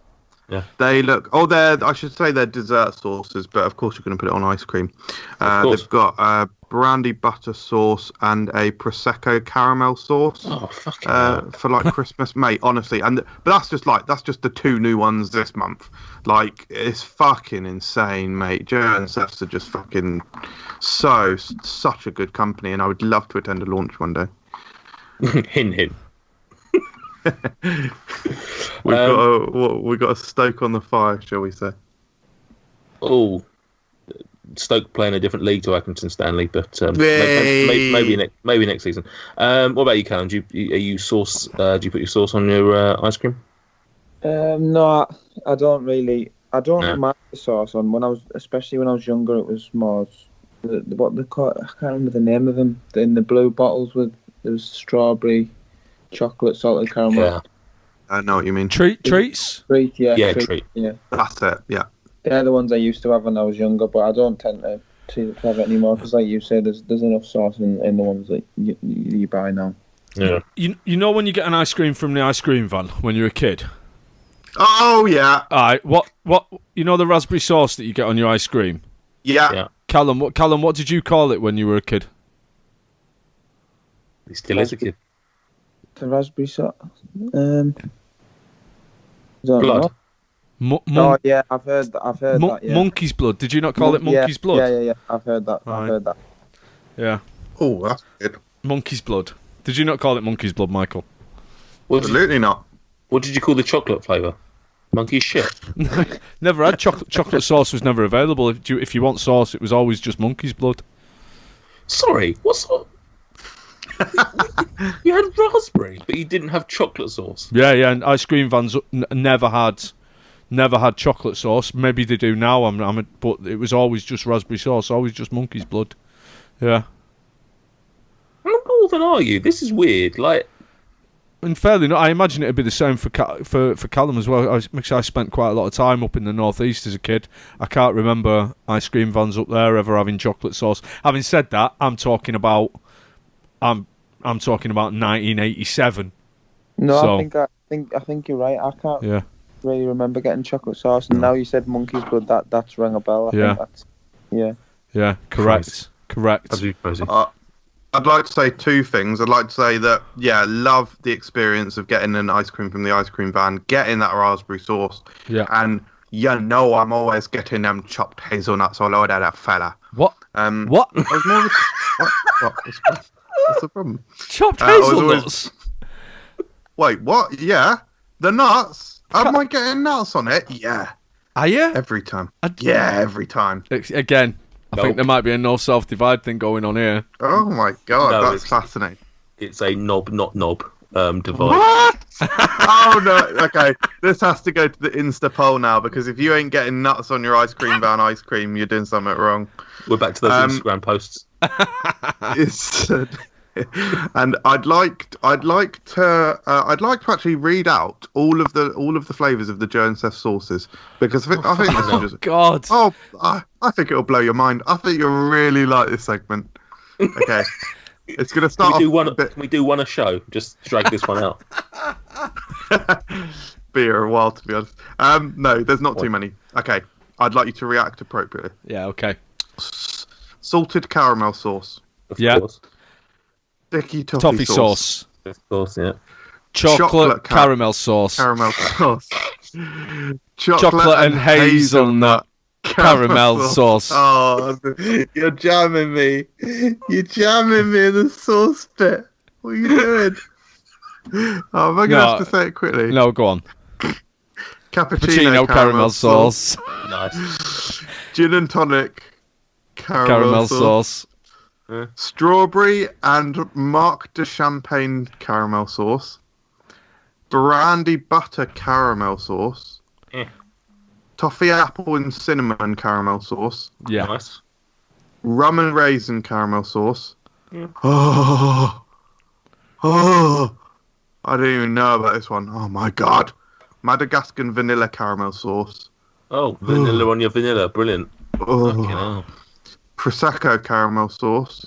Yeah. They look. I should say they're dessert sauces, but of course you're going to put it on ice cream. They've got a brandy butter sauce and a prosecco caramel sauce. Oh, fucking hell. For like Christmas, mate. Honestly, but that's just the two new ones this month. Like, it's fucking insane, mate. Joe and Seth's are just fucking such a good company, and I would love to attend a launch one day. Hint, hint. We've got a stoke on the fire, shall we say? Oh, Stoke playing a different league to Accrington Stanley, but maybe next season. What about you, Callum? Do you put your sauce on your ice cream? No, I don't really. I don't mind the sauce on. Especially when I was younger, it was more what they call. I can't remember the name of them. In the blue bottles there was strawberry, chocolate, salted caramel. Yeah, I know what you mean. Treats. Treat, yeah. Yeah, treat. Yeah. That's it. Yeah. They're the ones I used to have when I was younger, but I don't tend to have it anymore because, like you say, there's enough sauce in the ones that you buy now. Yeah. You know when you get an ice cream from the ice cream van when you're a kid? Oh yeah. Alright, what you know the raspberry sauce that you get on your ice cream? Yeah. Yeah. Callum, what did you call it when you were a kid? He still is a kid. The raspberry sauce. Don't Blood. know. Oh yeah, I've heard that. Yeah. Monkey's blood. Did you not call it monkey's blood? Yeah. I've heard that. Right. I've heard that. Yeah. Oh, that's good. Monkey's blood. Did you not call it monkey's blood, Michael? Absolutely not. What did you call the chocolate flavour? Monkey shit. Never had chocolate. Chocolate sauce was never available. If you want sauce, it was always just monkey's blood. Sorry, what sort? You had raspberry, but you didn't have chocolate sauce. Yeah, and ice cream vans never had chocolate sauce. Maybe they do now. But it was always just raspberry sauce. Always just monkey's blood. Yeah. How northern are you? This is weird. Like, And fairly, I imagine it'd be the same for Callum as well. Because I spent quite a lot of time up in the northeast as a kid. I can't remember ice cream vans up there ever having chocolate sauce. Having said that, I'm talking about 1987. No, So- I think you're right. I can't Yeah. really remember getting chocolate sauce, and now you said monkey's blood. That's rang a bell. I Yeah. think that's, yeah. Yeah. Correct. absolutely crazy. I'd like to say two things. I'd like to say that, love the experience of getting an ice cream from the ice cream van, getting that raspberry sauce. Yeah. And I'm always getting them chopped hazelnuts all over that fella. What? What? I was more of a, what's the problem? Chopped I was hazelnuts. Wait, what? Yeah. The nuts? Am I getting nuts on it? Yeah. Are you? Every time. Every time. Again, I think there might be a north-south divide thing going on here. Oh my god, No, that's fascinating. It's a knob, not knob divide. What? Oh no, okay. This has to go to the Insta poll now, because if you ain't getting nuts on your ice cream van ice cream, you're doing something wrong. We're back to those Instagram posts. It's, and I'd like to actually read out all of the flavors of the Joe and Seth sauces, because I think this is just God. Oh, I think it'll blow your mind. I think you'll really like this segment. Okay, it's gonna start. Can Can we do one a show? Just drag this one out. Be here a while, to be honest. No, there's not too many. Okay, I'd like you to react appropriately. Yeah. Okay. Salted caramel sauce, Of Yeah. course. sticky Toffee sauce. Of course, yeah. Chocolate caramel sauce. caramel sauce, Chocolate and hazelnut caramel sauce. Oh, you're jamming me. You're jamming me in the sauce bit. What are you doing? Oh, am I going to have to say it quickly? No, go on. Cappuccino caramel sauce. Nice. Gin and tonic Caramel sauce. Strawberry and Marc de Champagne caramel sauce. Brandy butter caramel sauce. Toffee apple and cinnamon caramel sauce. Yeah. Nice. Rum and raisin caramel sauce. Oh, I didn't even know about this one. Oh my god. Madagascar vanilla caramel sauce. Oh, vanilla on your vanilla. Brilliant. Fucking hell. Prosecco caramel sauce.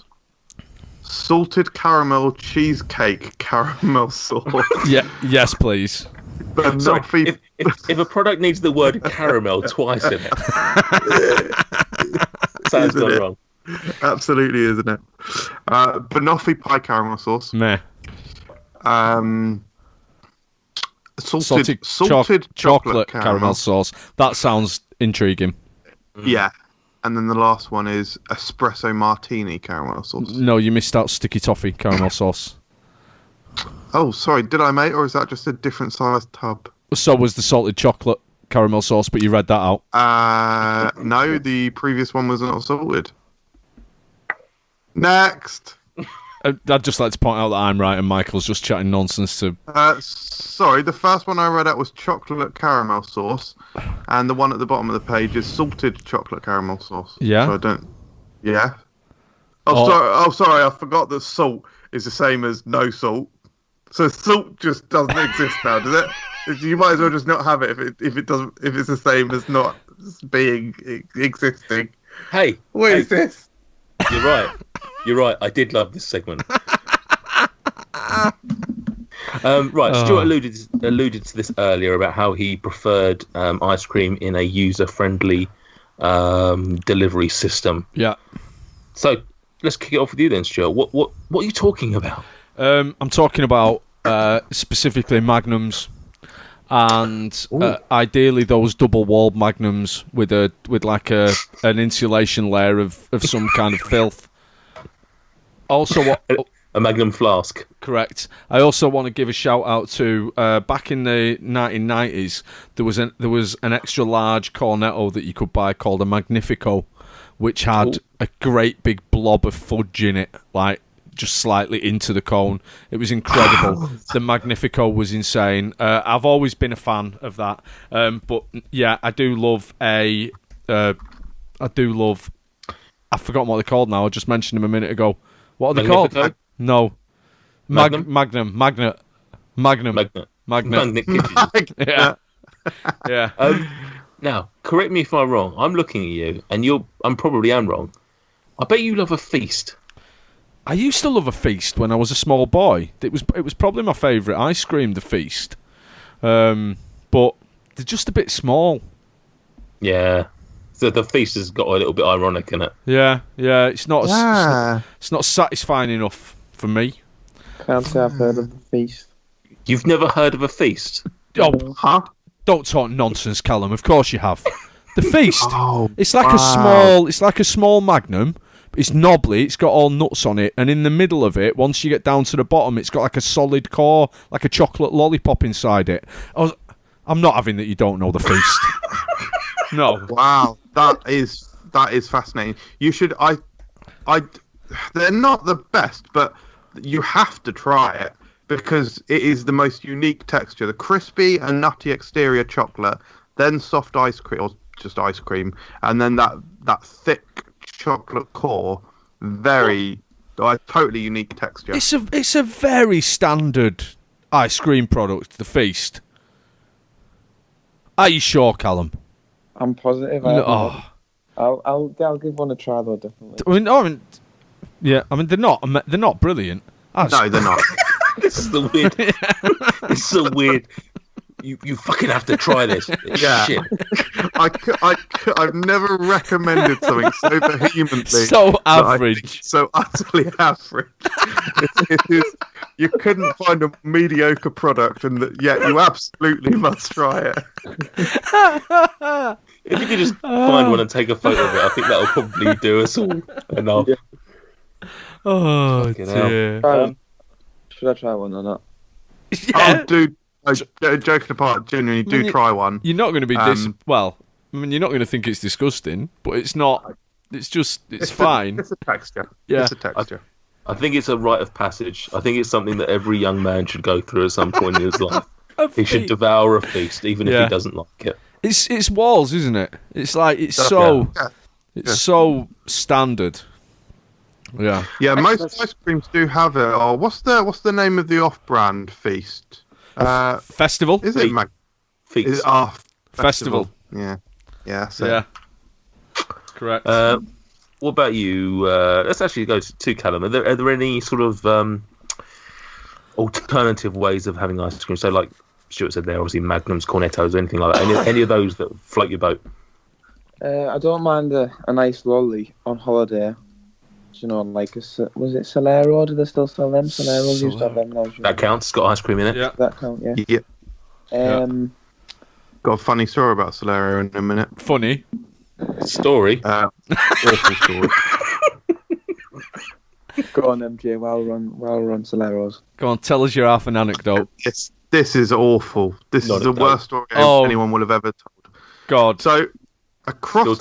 Salted caramel cheesecake caramel sauce. Yeah. Yes, please. But Sorry, not be... if a product needs the word caramel twice in it, sounds Isn't gone it? wrong. Absolutely, isn't it? Banoffee pie caramel sauce. Meh. Salted chocolate caramel sauce. That sounds intriguing. Yeah. And then the last one is espresso martini caramel sauce. No, you missed out sticky toffee caramel sauce. Oh, sorry, did I, mate? Or is that just a different sized tub? So was the salted chocolate caramel sauce, but you read that out. No, the previous one was not salted. Next. I'd just like to point out that I'm right and Michael's just chatting nonsense to... Sorry, the first one I read out was chocolate caramel sauce, and the one at the bottom of the page is salted chocolate caramel sauce. Yeah? So I don't... Yeah? Sorry, I forgot that salt is the same as no salt. So salt just doesn't exist now, does it? You might as well just not have it if it's the same as not existing. Hey, What is this? You're right. I did love this segment. Right, Stuart alluded to this earlier about how he preferred ice cream in a user-friendly delivery system. Yeah. So let's kick it off with you then, Stuart. What are you talking about? I'm talking about specifically Magnums, and ideally those double-walled Magnums with like an insulation layer of some kind of filth. Also, A Magnum flask. Correct. I also want to give a shout out to back in the 1990s. There was an extra large cornetto that you could buy called a Magnifico, which had a great big blob of fudge in it, like just slightly into the cone. It was incredible. The Magnifico was insane. I've always been a fan of that. But yeah, I do love I I've forgotten what they're called now. I just mentioned them a minute ago. What are they called? No. Magnum? Magnet. Yeah. Yeah. Now, correct me if I'm wrong. I'm looking at you, and I'm probably am wrong. I bet you love a feast. I used to love a feast when I was a small boy. It was probably my favourite ice cream, the feast. But they're just a bit small. Yeah. So the feast has got a little bit ironic in it. Yeah. It's not satisfying enough for me. Can't say I've heard of the feast. You've never heard of a feast? Oh, Huh? don't talk nonsense, Callum. Of course you have. The feast. Oh, It's like a small Magnum. It's knobbly. It's got all nuts on it, and in the middle of it, once you get down to the bottom, it's got like a solid core, like a chocolate lollipop inside it. I'm not having that. You don't know the feast. No. Wow, that is fascinating. You should. They're not the best, but you have to try it because it is the most unique texture. The crispy and nutty exterior chocolate, then soft ice cream or just ice cream, and then that thick chocolate core. Totally unique texture. It's a very standard ice cream product. The feast. Are you sure, Callum? I'm positive. No. I'll give one a try though, definitely. I mean, they're not brilliant. No, they're not. This is the weird. It's so weird. You fucking have to try this. Yeah. Shit. I've never recommended something so vehemently. So average. So utterly average. You couldn't find a mediocre product, and yet you absolutely must try it. If you could just find one and take a photo of it, I think that'll probably do us all enough. Yeah. Oh Fucking dear. Should I try one or not? Yeah. Oh, dude. Joking apart, genuinely do try one. You're not going to be well. I mean, you're not going to think it's disgusting, but it's not. It's fine. It's a texture. Yeah. It's a texture. I think it's a rite of passage. I think it's something that every young man should go through at some point in his life. He should devour a feast, even if he doesn't like it. It's walls, isn't it? It's like it's so standard. Yeah. Yeah, most ice creams do have it. Oh, what's the name of the off-brand feast? Festival. Is it Feast. Festival. Yeah. So. Yeah. Correct. What about you? Let's actually go to Callum. Are there any sort of alternative ways of having ice cream? So, like Stuart said, there obviously Magnums, Cornettos, anything like that. Any of those that float your boat? I don't mind a nice lolly on holiday. You know, like was it Solero? Do they still sell them? Soleros used to have them now. That counts. It's got ice cream in it. Yeah. That count, yeah. Yeah. Got a funny story about Solero in a minute. Funny story. Awful story. Go on, MJ. Well run, Soleros. Go on, tell us your half an anecdote. This is awful. This is the worst story anyone will have ever told. God. So across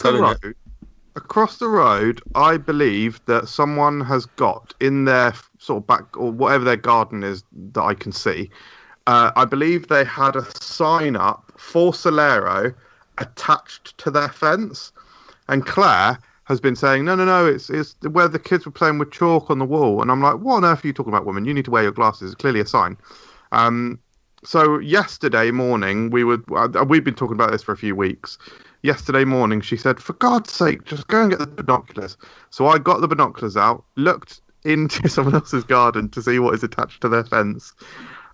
the road, I believe that someone has got in their sort of back or whatever their garden is that I can see. I believe they had a sign up for Solero attached to their fence, and Claire has been saying, no, it's where the kids were playing with chalk on the wall. And I'm like, what on earth are you talking about, woman? You need to wear your glasses. It's clearly a sign. So yesterday morning, we've been talking about this for a few weeks. Yesterday morning, she said, for God's sake, just go and get the binoculars. So I got the binoculars out, looked into someone else's garden to see what is attached to their fence.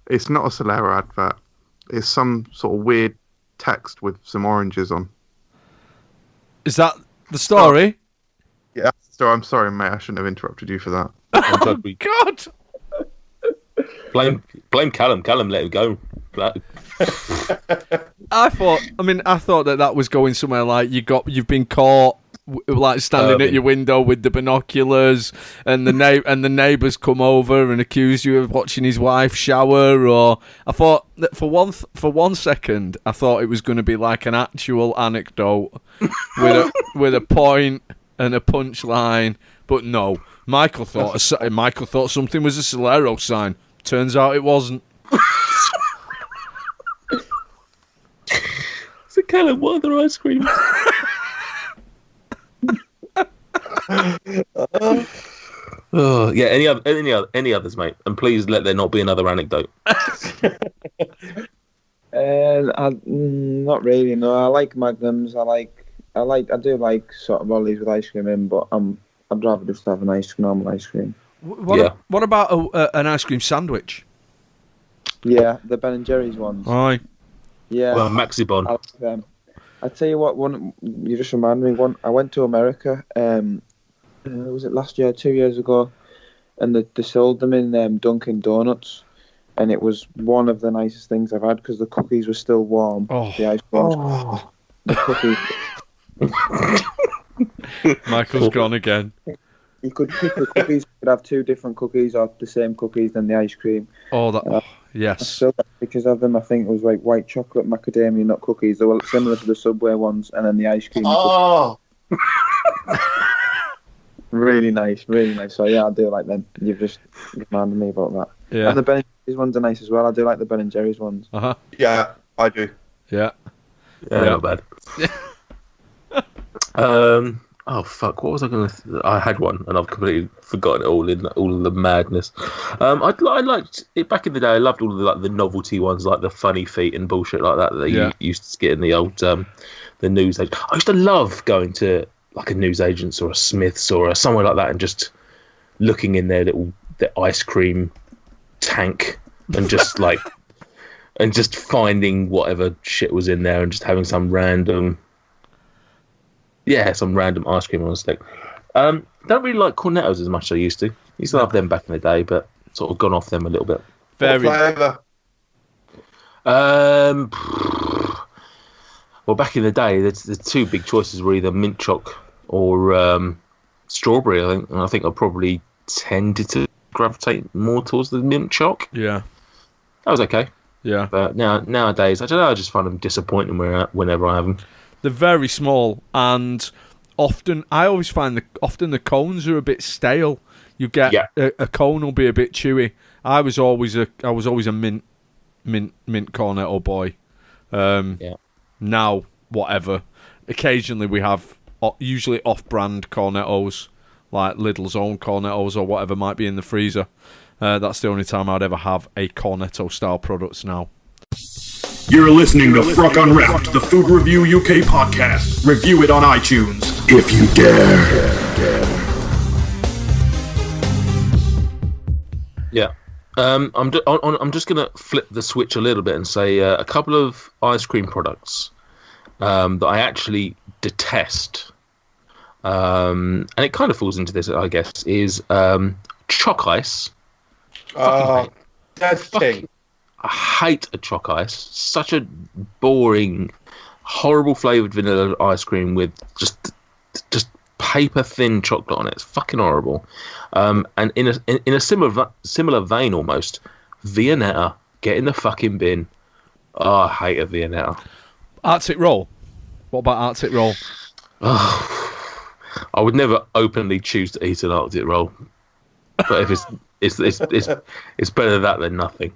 It's not a Solera advert. It's some sort of weird text with some oranges on. Is that the story? Yeah, so I'm sorry, mate. I shouldn't have interrupted you for that. Oh, God! Blame Callum. Callum let him go. I thought that was going somewhere like you've been caught like standing at your window with the binoculars, and the neighbours come over and accuse you of watching his wife shower. Or I thought that for one second I thought it was going to be like an actual anecdote with a point and a punchline, but no. Michael thought something was a Solero sign. Turns out it wasn't. So Callum, what other ice creams? Oh yeah, any others, mate? And please let there not be another anecdote. Not really. No, I like Magnums. I do like sort of lollies with ice cream in, but I'd rather just have normal ice cream. What about an ice cream sandwich? Yeah, the Ben and Jerry's ones. Aye. Yeah. Well, Maxibon. I like them. I tell you what, one you just reminded me. One, I went to America. Was it last year, 2 years ago? And they sold them in Dunkin' Donuts, and it was one of the nicest things I've had because the cookies were still warm. Oh. The ice cream. The cookies. Michael's gone again. You could pick the cookies. You could have two different cookies or the same cookies than the ice cream. Oh, yes. I still got pictures of them. I think it was like white chocolate macadamia nut cookies. They were similar to the Subway ones, and then the ice cream. Oh, really nice, really nice. So yeah, I do like them. You've just reminded me about that. Yeah. And the Ben and Jerry's ones are nice as well. I do like the Ben and Jerry's ones. yeah, I do. Yeah. Not bad. Oh fuck! What was I going to? I had one, and I've completely forgotten it all in all of the madness. I liked it back in the day. I loved all of the novelty ones, like the funny feet and bullshit like that you used to get in the old the news age. I used to love going to like a newsagent's or a Smith's or somewhere like that, and just looking in their ice cream tank and just like and just finding whatever shit was in there and just having some random ice cream on a stick. Don't really like cornettos as much as I used to. Used to love them back in the day, but sort of gone off them a little bit. What flavour? Well, back in the day, the two big choices were either mint choc or strawberry. I think I probably tended to gravitate more towards the mint choc. Yeah, that was okay. Yeah, but nowadays, I don't know. I just find them disappointing whenever I have them. They're very small, and I always find the cones are a bit stale. You get a cone will be a bit chewy. I was always a mint cornetto boy. Now whatever. Occasionally we have usually off-brand cornettos, like Lidl's own cornettos or whatever might be in the freezer. That's the only time I'd ever have a cornetto style products now. You're listening to FRUK Unwrapped, the Food Review UK podcast. Review it on iTunes, if you dare. Yeah. I'm just going to flip the switch a little bit and say a couple of ice cream products that I actually detest. And it kind of falls into this, I guess, is choc ice. That's thing. I hate a choc ice. Such a boring, horrible flavoured vanilla ice cream with just paper thin chocolate on it. It's fucking horrible. And in a similar vein almost, Viennetta, get in the fucking bin. Oh, I hate a Viennetta. Arctic roll. What about Arctic roll? Oh, I would never openly choose to eat an Arctic roll, but if it's better that than nothing.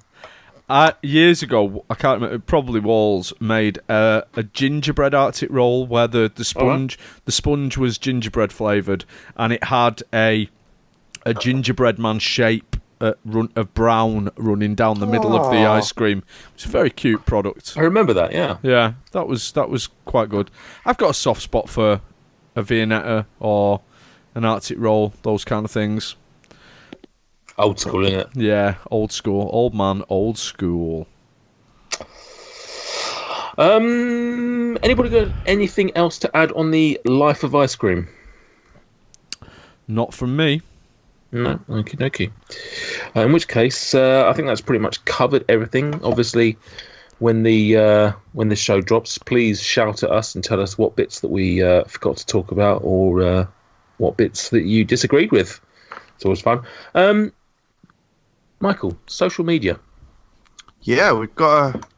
Years ago, I can't remember. Probably Walls made a gingerbread Arctic roll where the sponge was gingerbread flavoured, and it had a gingerbread man shape of brown running down the middle of the ice cream. It's a very cute product. I remember that. Yeah, that was quite good. I've got a soft spot for a Viennetta or an Arctic roll, those kind of things. Old school, isn't it? Yeah, old school. Old man, old school. Anybody got anything else to add on the life of ice cream? Not from me. No, okie dokie. In which case, I think that's pretty much covered everything. Obviously, when the show drops, please shout at us and tell us what bits that we forgot to talk about, or what bits that you disagreed with. It's always fun. Michael, social media. Yeah, we've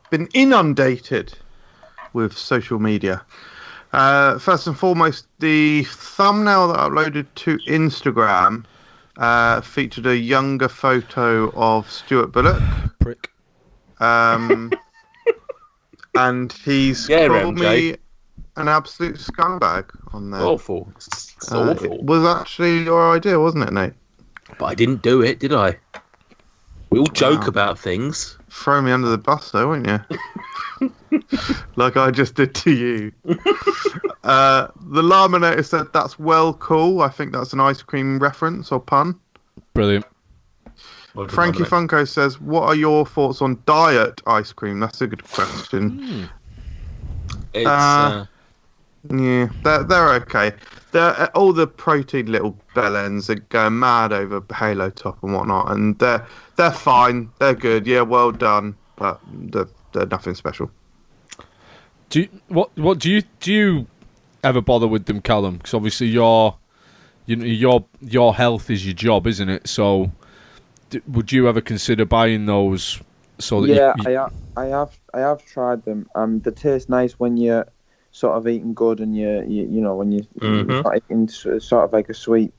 been inundated with social media. First and foremost, the thumbnail that I uploaded to Instagram featured a younger photo of Stuart Bullock. Prick. And he's called me an absolute scumbag on there. Awful. It's awful. It was actually your idea, wasn't it, Nate? But I didn't do it, did I? We all joke about things. Throw me under the bus, though, won't you? Like I just did to you. The Laminator said that's well cool. I think that's an ice cream reference or pun. Brilliant. Frankie Funko says, what are your thoughts on diet ice cream? That's a good question. It's, yeah, they're okay. All the protein little bellends are going mad over Halo Top and whatnot, and they're fine. They're good. Yeah, well done, but they're nothing special. Do you ever bother with them, Callum? Because obviously your health is your job, isn't it? So would you ever consider buying those? So that I have tried them. They taste nice when you're sort of eating good, and you know when you're eating sort of like a sweet,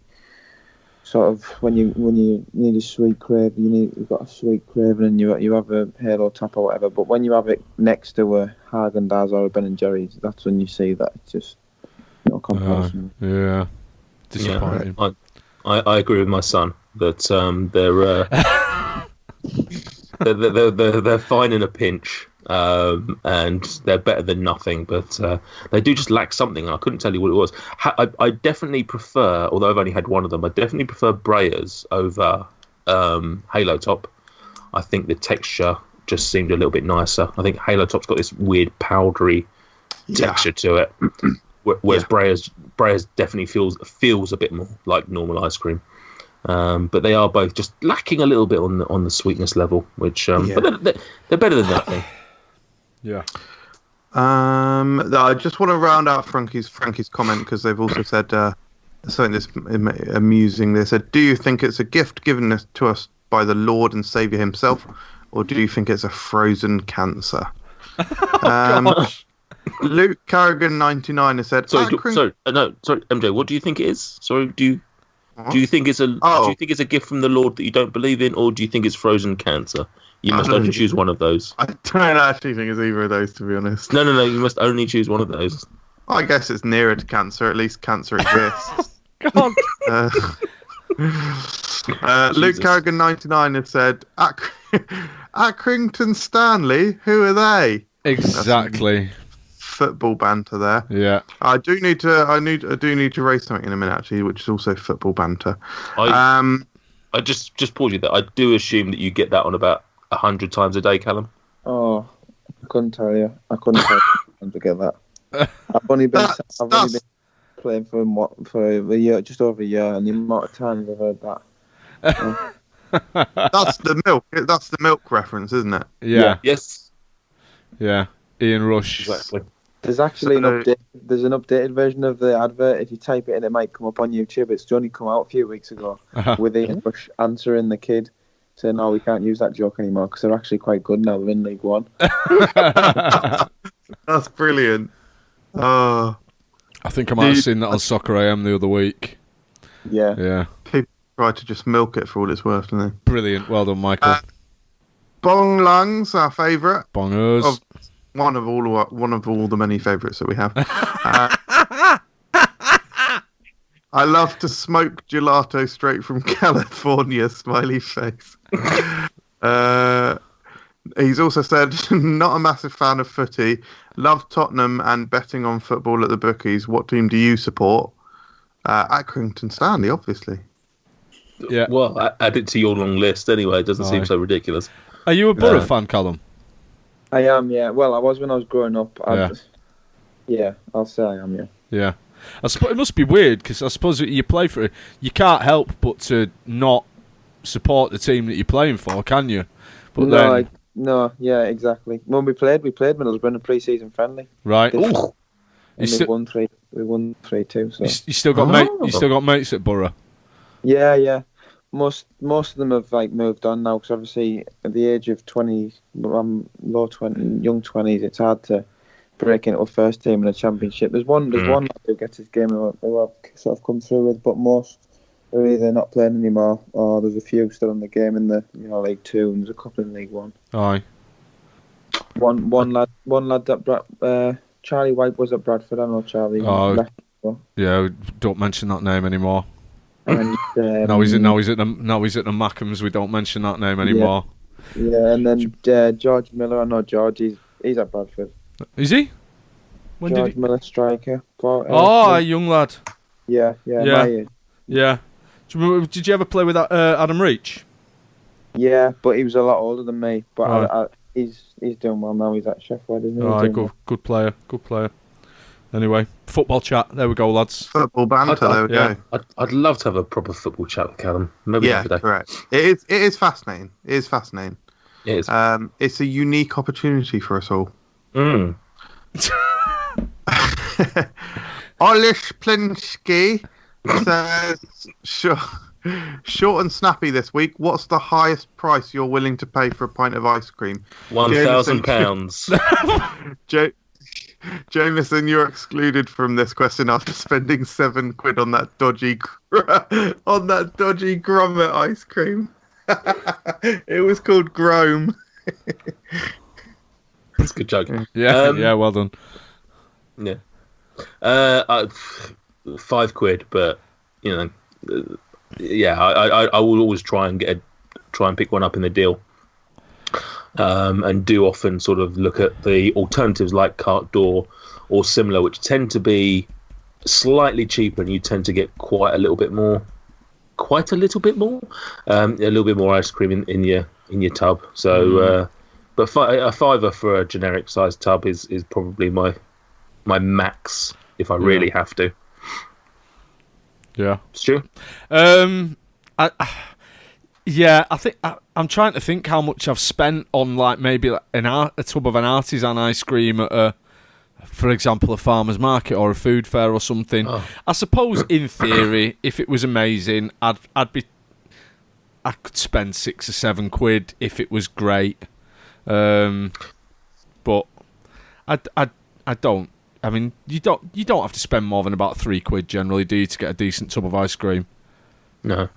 sort of when you need a sweet crave, you've got a sweet craving, and you have a Halo Top or whatever. But when you have it next to a Haagen-Dazs or a Ben and Jerry's, that's when you see that it's just no comparison. Yeah, disappointing. Yeah, I agree with my son that they're fine in a pinch. And they're better than nothing, but they do just lack something, and I couldn't tell you what it was. I definitely prefer, although I've only had one of them, I definitely prefer Breyers over Halo Top. I think the texture just seemed a little bit nicer. I think Halo Top's got this weird powdery texture to it, whereas Breyers definitely feels a bit more like normal ice cream. But they are both just lacking a little bit on the sweetness level, which but they're better than nothing. Yeah. I just want to round out Frankie's comment, because they've also said something that's amusing. They said, do you think it's a gift given to us by the Lord and Saviour himself, or do you think it's a frozen cancer? Luke Carrigan 99 has said, sorry, MJ, what do you think it is? Sorry, do you think it's a gift from the Lord that you don't believe in, or do you think it's frozen cancer? You must only choose one of those. I don't actually think it's either of those, to be honest. No, you must only choose one of those. I guess it's nearer to cancer. At least cancer exists. God. Luke Carrigan 99 has said, Accrington Stanley, who are they? Exactly. Football banter there. Yeah. I do need to raise something in a minute, actually, which is also football banter. I just pause you there. I do assume that you get that on about 100 times a day, Callum. Oh, I couldn't tell you. I couldn't tell you to get that. I've only been playing for a year, just over a year, and the amount of times I've heard that. That's the milk. That's the milk reference, isn't it? Yeah. Yes. Yeah. Ian Rush. Exactly. There's actually an updated version of the advert. If you type it in, it might come up on YouTube. It's only come out a few weeks ago with Ian Rush answering the kid, saying, "No, we can't use that joke anymore because they're actually quite good now. They're in League One." That's brilliant. I think I might have seen that on Soccer AM the other week. Yeah. Yeah. People try to just milk it for all it's worth, don't they? Brilliant. Well done, Michael. Bong Lang's our favourite. Bongers. One of all the many favourites that we have. I love to smoke gelato straight from California, smiley face. He's also said, not a massive fan of footy, love Tottenham and betting on football at the bookies. What team do you support? Accrington Stanley, obviously. Yeah. Well, add it to your long list anyway. It doesn't seem so ridiculous. Are you a Borough fan, Callum? I am, yeah. Well, I was when I was growing up. Yeah. I'll say I am, yeah. Yeah. I suppose it must be weird because I suppose you play for it. You can't help but to not support the team that you're playing for, can you? But no, yeah, exactly. When we played Middlesbrough in a pre-season friendly. Right. And we won 3-2. So You still got mates at Borough. Yeah. Most of them have moved on now because obviously at the age of 20, young 20s, it's hard to break into a first team in a championship. There's one lad who gets his game who I've sort of come through with, but most are either not playing anymore or there's a few still in the game in the League Two and there's a couple in League One. Aye. One lad that Charlie White was at Bradford. I know Charlie. Yeah, don't mention that name anymore. And, now he's at the Mackhams. We don't mention that name anymore. Yeah, and then George Miller. I know George. He's at Bradford. Is he? George Miller, striker. A young lad. Yeah. My age. Yeah. Did you ever play with Adam Reach? Yeah, but he was a lot older than me. But he's doing well now. He's at Sheffield, isn't he? Right, good player. Anyway, football chat. There we go, lads. Football banter. There we go. I'd love to have a proper football chat with Callum. Maybe yeah, correct. It is fascinating. It is. It's a unique opportunity for us all. Mm. Olish Plinsky says, short and snappy this week. What's the highest price you're willing to pay for a pint of ice cream? £1,000. Jamieson, you're excluded from this question after spending £7 on that dodgy grommet ice cream. It was called Grome. That's a good joke. Yeah, well done. Yeah. £5, but I will always try and pick one up in the deal. And do often sort of look at the alternatives like Carte d'Or or similar, which tend to be slightly cheaper, and you tend to get quite a little bit more, a little bit more ice cream in your tub. So, but a £5 for a generic sized tub is probably my max if I really have to. Yeah, Stu? Yeah, I think I'm trying to think how much I've spent on maybe a tub of an artisan ice cream at for example, a farmer's market or a food fair or something. Oh. I suppose in theory, if it was amazing, I could spend £6 or £7 if it was great. But I don't. I mean, you don't have to spend more than about £3 generally, do you, to get a decent tub of ice cream? No.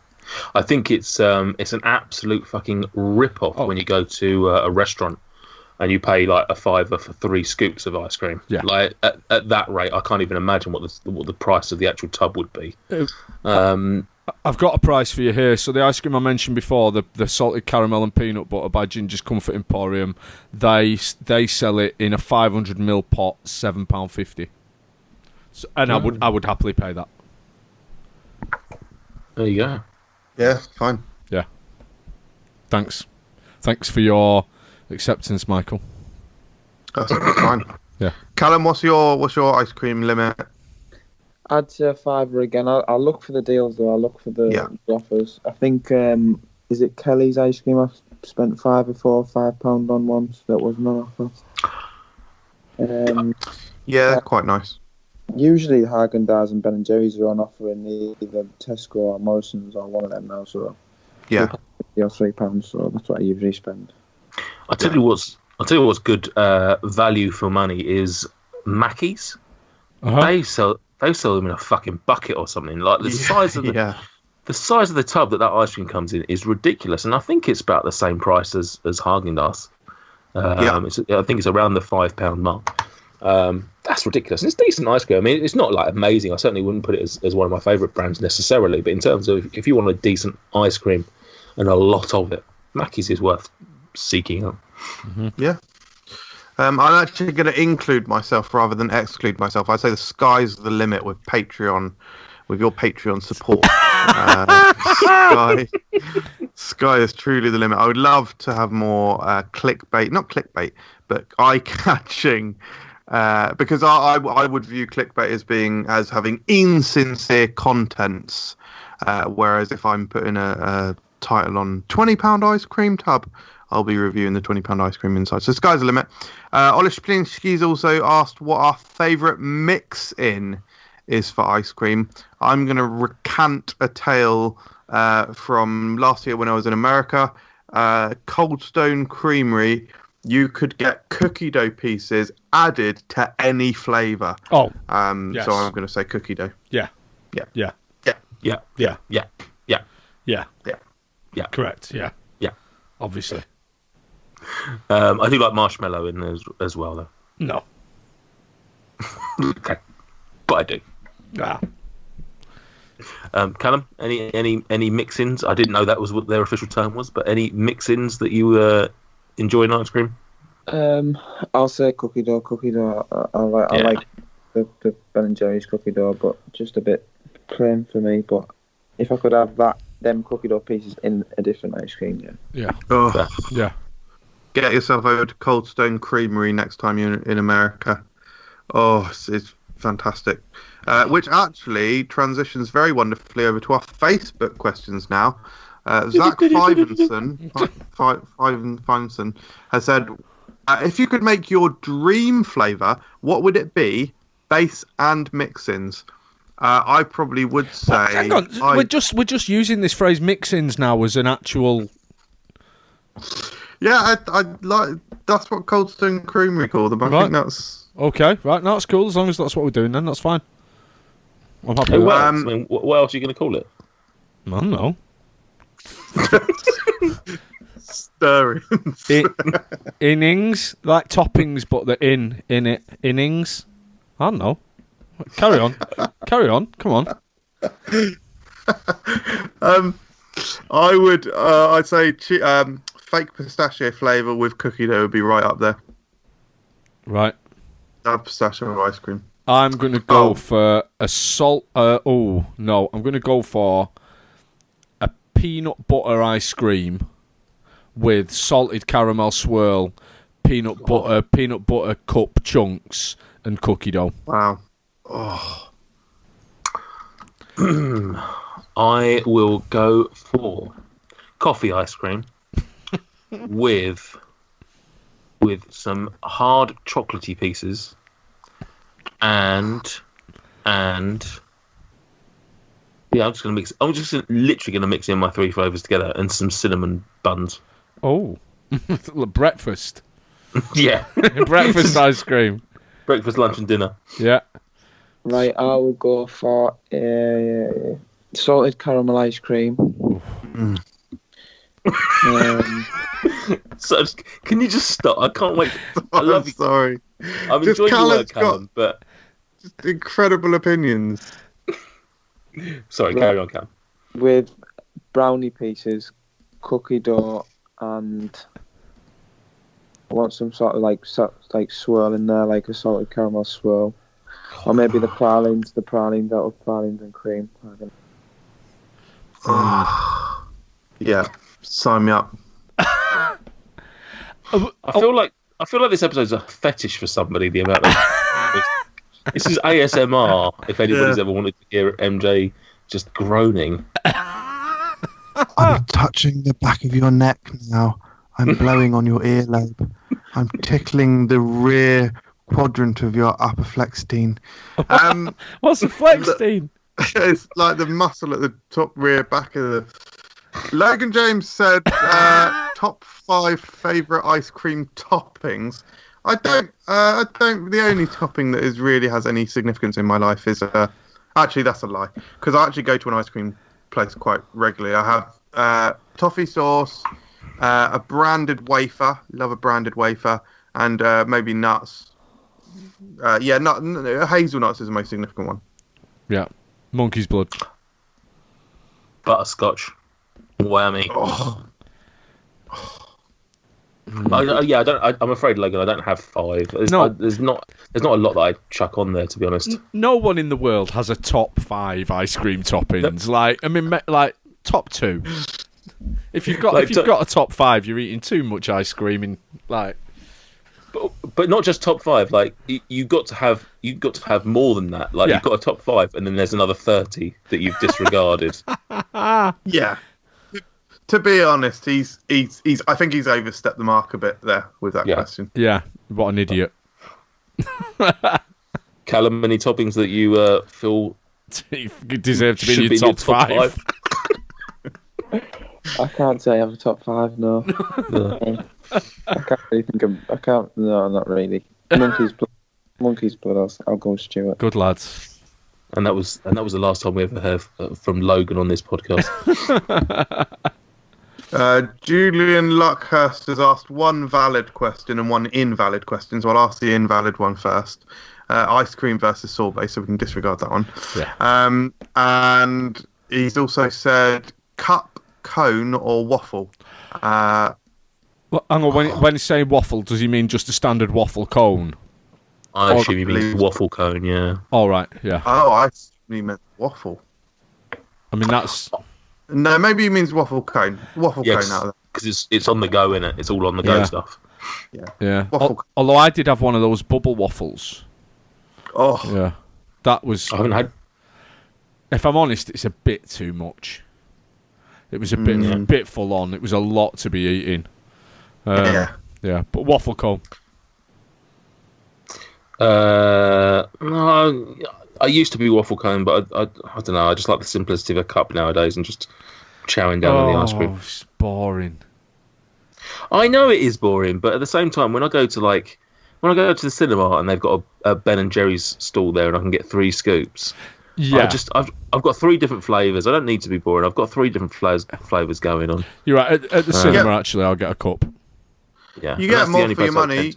I think it's an absolute fucking rip-off when you go to a restaurant and you pay like £5 for 3 scoops of ice cream. Yeah. Like at that rate, I can't even imagine what the price of the actual tub would be. I've got a price for you here. So the ice cream I mentioned before, the salted caramel and peanut butter by Ginger's Comfort Emporium, they sell it in a 500ml pot, £7.50. So, and I would happily pay that. There you go. Yeah, fine. Yeah. Thanks for your acceptance, Michael. That's fine. Yeah. Callum, what's your ice cream limit? I'd say £5 again. I'll look for the deals though. I'll look for the offers. I think is it Kelly's ice cream? I spent £5 on once. That wasn't on offer. Yeah, quite nice. Usually Haagen-Dazs and Ben & Jerry's are on offer in either Tesco or Morrison's or one of them now. So yeah, £3. So that's what I usually spend. I'll tell you what's good value for money is Mackey's. Uh-huh. They sell them in a fucking bucket or something. Like the size of the tub that ice cream comes in is ridiculous, and I think it's about the same price as Haagen-Dazs. I think it's around the £5 mark. That's ridiculous. And it's decent ice cream. I mean, it's not like amazing. I certainly wouldn't put it as one of my favourite brands necessarily. But in terms of if you want a decent ice cream and a lot of it, Mackey's is worth seeking out. Mm-hmm. Yeah. I'm actually going to include myself rather than exclude myself. I'd say the sky's the limit with Patreon with your Patreon support. Sky is truly the limit. I would love to have more clickbait, not clickbait, but eye-catching. Because I would view clickbait as having insincere contents, whereas if I'm putting a title on £20 ice cream tub, I'll be reviewing the £20 ice cream inside. So sky's the limit. Olish Plinsky's also asked what our favourite mix-in is for ice cream. I'm going to recant a tale from last year when I was in America. Cold Stone Creamery, you could get cookie dough pieces added to any flavour. Oh, yes. So I'm going to say cookie dough. Yeah. Yeah. Yeah. Yeah. Yeah. Yeah. Yeah. Yeah. Yeah. Yeah. Yeah. Correct. Yeah. Yeah. Obviously. I do like marshmallow in there as well, though. No. Okay. But I do. Ah. Callum, any mix-ins? I didn't know that was what their official term was, but any mix-ins that you enjoy in ice cream? I'll say cookie dough. I like the Ben and Jerry's cookie dough, but just a bit plain for me. But if I could have them cookie dough pieces in a different ice cream, yeah. Yeah. Oh, yeah. Get yourself over to Cold Stone Creamery next time you're in America. Oh, it's fantastic. Which actually transitions very wonderfully over to our Facebook questions now. Zach Fivenson has said, if you could make your dream flavour, what would it be? Base and mix-ins. I probably would say. Hang on, we're just using this phrase mix-ins now as an actual. Yeah, I like. That's what Cold Stone Creamery call them. I think that's okay. Right, no, that's cool. As long as that's what we're doing, then that's fine. I'm happy with that. I mean, what else are you going to call it? I don't know. Stirrings. Innings, like toppings, but the in it. Innings. I don't know. Carry on. Come on. I would. I'd say fake pistachio flavour with cookie dough would be right up there. Right. Pistachio ice cream. I'm going to go for a salt. I'm going to go for a peanut butter ice cream with salted caramel swirl, peanut butter cup chunks, and cookie dough. Wow. Oh. I will go for coffee ice cream with some hard chocolatey pieces and yeah, I'm just literally gonna mix in my three flavours together and some cinnamon buns. Oh, breakfast. Yeah. Breakfast ice cream. Breakfast, lunch and dinner. Yeah. Right, I will go for salted caramel ice cream. So, can you just stop? I can't wait. I love you. Sorry. I'm enjoying your work, Callum, but just incredible opinions. Sorry, carry on, Callum. With brownie pieces, cookie dough, and I want some sort of like swirl in there, like a salted caramel swirl, or maybe the pralines out of pralines and cream. Yeah, sign me up. I feel like this episode's a fetish for somebody. The amount of this is ASMR. If anybody's ever wanted to hear MJ just groaning, I'm touching the back of your neck now. I'm blowing on your earlobe. I'm tickling the rear quadrant of your upper flextine. What's a flextine? It's like the muscle at the top rear back of the. Logan James said top 5 favourite ice cream toppings. I don't. The only topping that really has any significance in my life is actually that's a lie, because I actually go to an ice cream place quite regularly. I have toffee sauce, a branded wafer. Love a branded wafer, and maybe nuts. Hazelnuts is the most significant one. Yeah, monkey's blood. Butterscotch. Whammy. I'm afraid, Logan, I don't have 5. There's not a lot that I chuck on there, to be honest. No one in the world has a top 5 ice cream toppings. Like top 2. If you've got a top 5, you're eating too much ice cream. But not just top 5. Like you've got to have more than that. Like you've got a top 5, and then there's another 30 that you've disregarded. Yeah. To be honest, he's. I think he's overstepped the mark a bit there with that question. Yeah, what an idiot. Callum, any toppings that you feel deserve to be in your top 5? I can't say I have a top 5. No. I can't really think of. I can't. No, not really. Monkey's blood. I'll go with Stuart. Good lads. And that was the last time we ever heard from Logan on this podcast. Julian Luckhurst has asked one valid question and one invalid question, so I'll ask the invalid one first. Ice cream versus sorbet, so we can disregard that one. Yeah. And he's also said cup, cone, or waffle. Well, hang on, when he's saying waffle, does he mean just a standard waffle cone? I assume he means waffle cone, yeah. All right, yeah. Oh, I assume he meant waffle. I mean, that's... No, maybe he means waffle cone. Waffle cone out of there. Because it's on the go, innit? It's all on the go stuff. Yeah. Although I did have one of those bubble waffles. Oh. Yeah. That was... I haven't had... If I'm honest, it's a bit too much. It was a bit full on. It was a lot to be eating. Yeah, but waffle cone. No, I used to be waffle cone, but I don't know. I just like the simplicity of a cup nowadays and just chowing down on the ice cream. It's boring. I know it is boring, but at the same time, when I go to the cinema and they've got a Ben and Jerry's stall there and I can get 3 scoops. Yeah, I've got 3 different flavours. I don't need to be boring. I've got 3 different flavours going on. You're right. At the cinema, actually, I'll get a cup. Yeah, you get more for your money.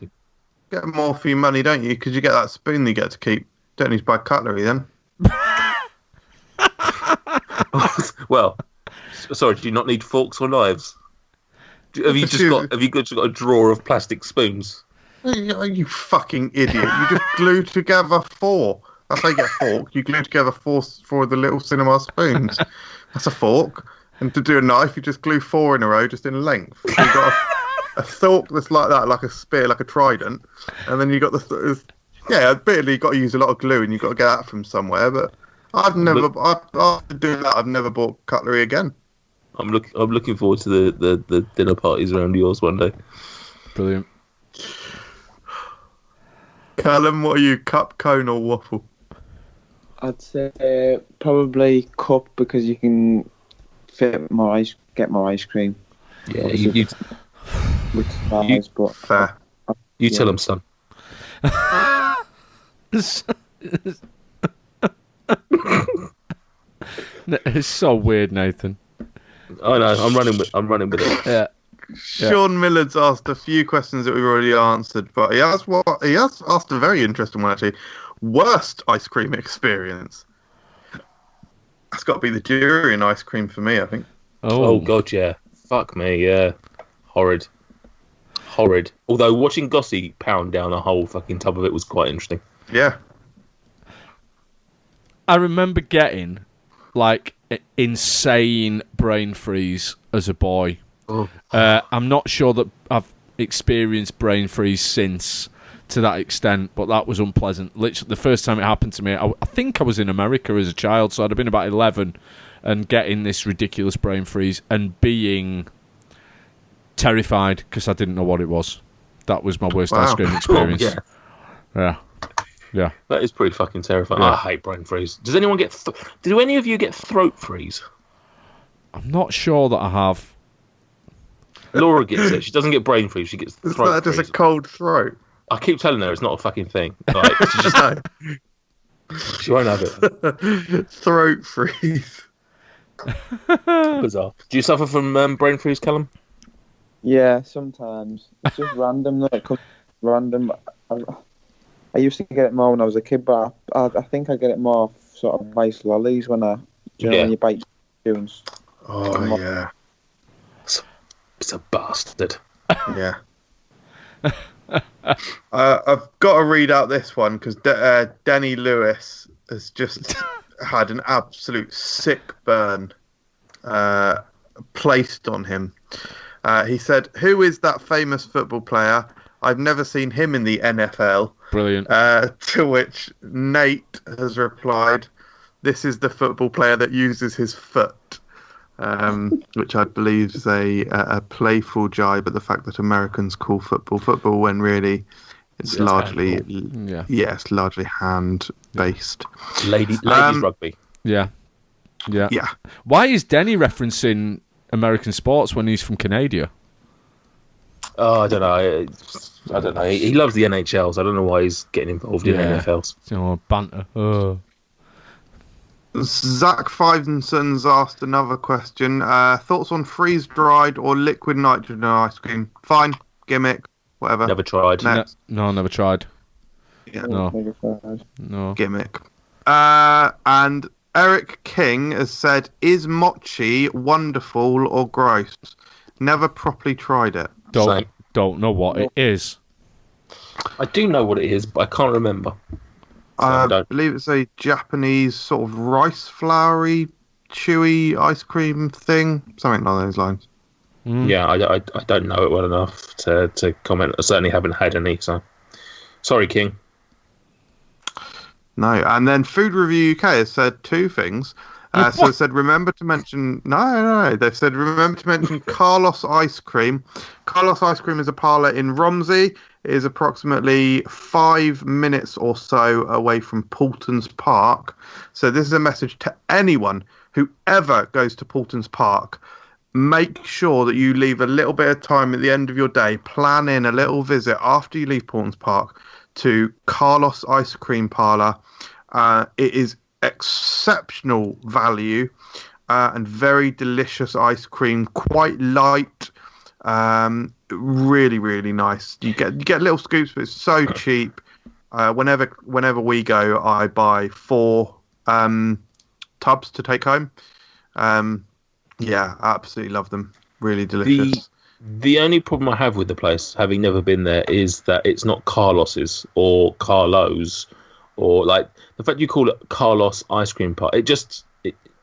Get more for your money, don't you? Because you get that spoon that you get to keep. Don't need to buy cutlery then. Well, sorry. Do you not need forks or knives? Have you just got a drawer of plastic spoons? You fucking idiot! You just glue together 4. That's how you get a fork. You glue together 4 the little cinema spoons. That's a fork. And to do a knife, you just glue 4 in a row, just in length. So you got a fork that's like that, like a spear, like a trident, and then you got admittedly you got to use a lot of glue, and you've got to get that from somewhere. But after doing that, I've never bought cutlery again. I'm looking forward to the dinner parties around yours one day. Brilliant. Callum, what are you, cup, cone, or waffle? I'd say probably cup because you can get more ice cream. Yeah, you but fair. You tell them, son. It's so weird, Nathan. I know. I'm running with it. Yeah. Sean Millard's asked a few questions that we've already answered, but he has asked a very interesting one actually. Worst ice cream experience. That's got to be the durian ice cream for me, I think. Oh God, yeah. Fuck me, yeah. Horrid. Although watching Gossie pound down a whole fucking tub of it was quite interesting. Yeah. I remember getting like insane brain freeze as a boy. Oh. I'm not sure that I've experienced brain freeze since to that extent, but that was unpleasant. Literally, the first time it happened to me, I think I was in America as a child, so I'd have been about 11, and getting this ridiculous brain freeze and being terrified because I didn't know what it was. That was my worst ice cream experience. Yeah. That is pretty fucking terrifying. Yeah. I hate brain freeze. Does anyone get... Do any of you get throat freeze? I'm not sure that I have. Laura gets it. She doesn't get brain freeze. She gets throat freeze. Is that just a cold throat? I keep telling her it's not a fucking thing. Like, she won't have it. Throat freeze. Bizarre. Do you suffer from brain freeze, Callum? Yeah, sometimes. It's just random. It comes random. I used to get it more when I was a kid, but I think I get it more sort of ice lollies when when you bite tunes. Oh, yeah. It's a bastard. Yeah. I've got to read out this one because Denny Lewis has just had an absolute sick burn placed on him. He said, "Who is that famous football player? I've never seen him in the NFL." Brilliant. To which Nate has replied, "This is the football player that uses his foot," which I believe is a playful jibe at the fact that Americans call football when really it's largely it's largely hand based. Ladies rugby. Yeah. Why is Denny referencing American sports when he's from Canada? Oh, I don't know. He loves the NHLs. I don't know why he's getting involved in NFLs. Banter. Zach Fivenson's asked another question. Thoughts on freeze-dried or liquid nitrogen ice cream? Fine, gimmick, whatever. Never tried. No, never tried. Yeah. No. Gimmick. And Eric King has said, "Is mochi wonderful or gross? Never properly tried it." Don't know what it is. I do know what it is, but I can't remember. I believe it's a Japanese sort of rice floury, chewy ice cream thing, something along those lines. Yeah, I don't know it well enough to comment. I certainly haven't had any, so sorry, King. No, and then Food Review UK has said two things. So it said, remember to mention... No. They've said, remember to mention Carlos Ice Cream. Carlos Ice Cream is a parlour in Romsey. It is approximately 5 minutes or so away from Poulton's Park. So this is a message to anyone who ever goes to Poulton's Park. Make sure that you leave a little bit of time at the end of your day. Plan in a little visit after you leave Poulton's Park to Carlos Ice Cream Parlour. It is exceptional value and very delicious ice cream, quite light, really, really nice. You get little scoops, but it's so cheap. Whenever we go, I buy 4 tubs to take home. Absolutely love them. Really delicious. The only problem I have with the place, having never been there, is that it's not Carlos's or Carlo's, or like the fact you call it Carlos Ice Cream Parlour.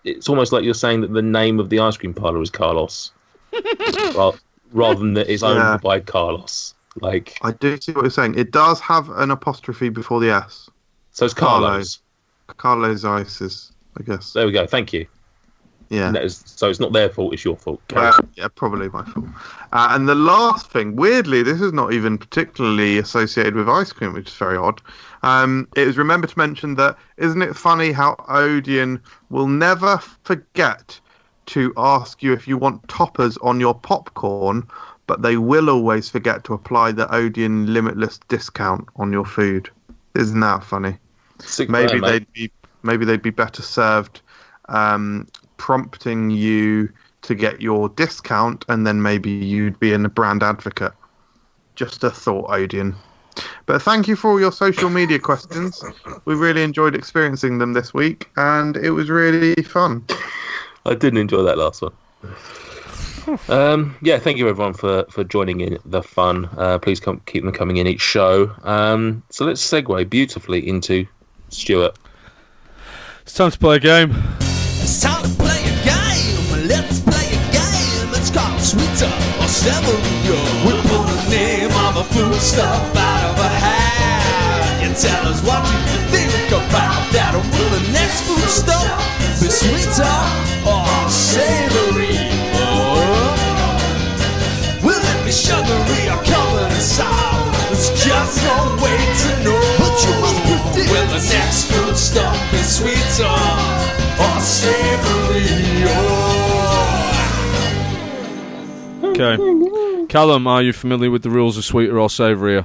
It's almost like you're saying that the name of the ice cream parlour is Carlos, rather than that it's owned by Carlos. Like, I do see what you're saying. It does have an apostrophe before the S. So it's Carlos. Carlos Ices, I guess. There we go. Thank you. Yeah. So it's not their fault, it's your fault. Yeah, probably my fault. And the last thing, weirdly, this is not even particularly associated with ice cream, which is very odd. It is remember to mention that, isn't it funny how Odeon will never forget to ask you if you want toppers on your popcorn, but they will always forget to apply the Odeon limitless discount on your food. Isn't that funny? Maybe they'd be better served prompting you to get your discount, and then maybe you'd be a brand advocate. Just a thought, Odeon. But thank you for all your social media questions. We really enjoyed experiencing them this week, and it was really fun. I didn't enjoy that last one. Thank you everyone for joining in the fun. Please keep them coming in each show. So let's segue beautifully into Stuart. It's time to play a game. It's time to play a game. Let's play a game. It's called Sweeter or Savory. We pull the name of a foodstuff out of a hat. You tell us what you think about that. Will the next foodstuff be sweeter or savory? Will it be sugary or covered in salt? There's just no way to know. But you must predict. Will the next foodstuff be sweeter or savory? Okay. Callum, are you familiar with the rules of sweeter or savoury?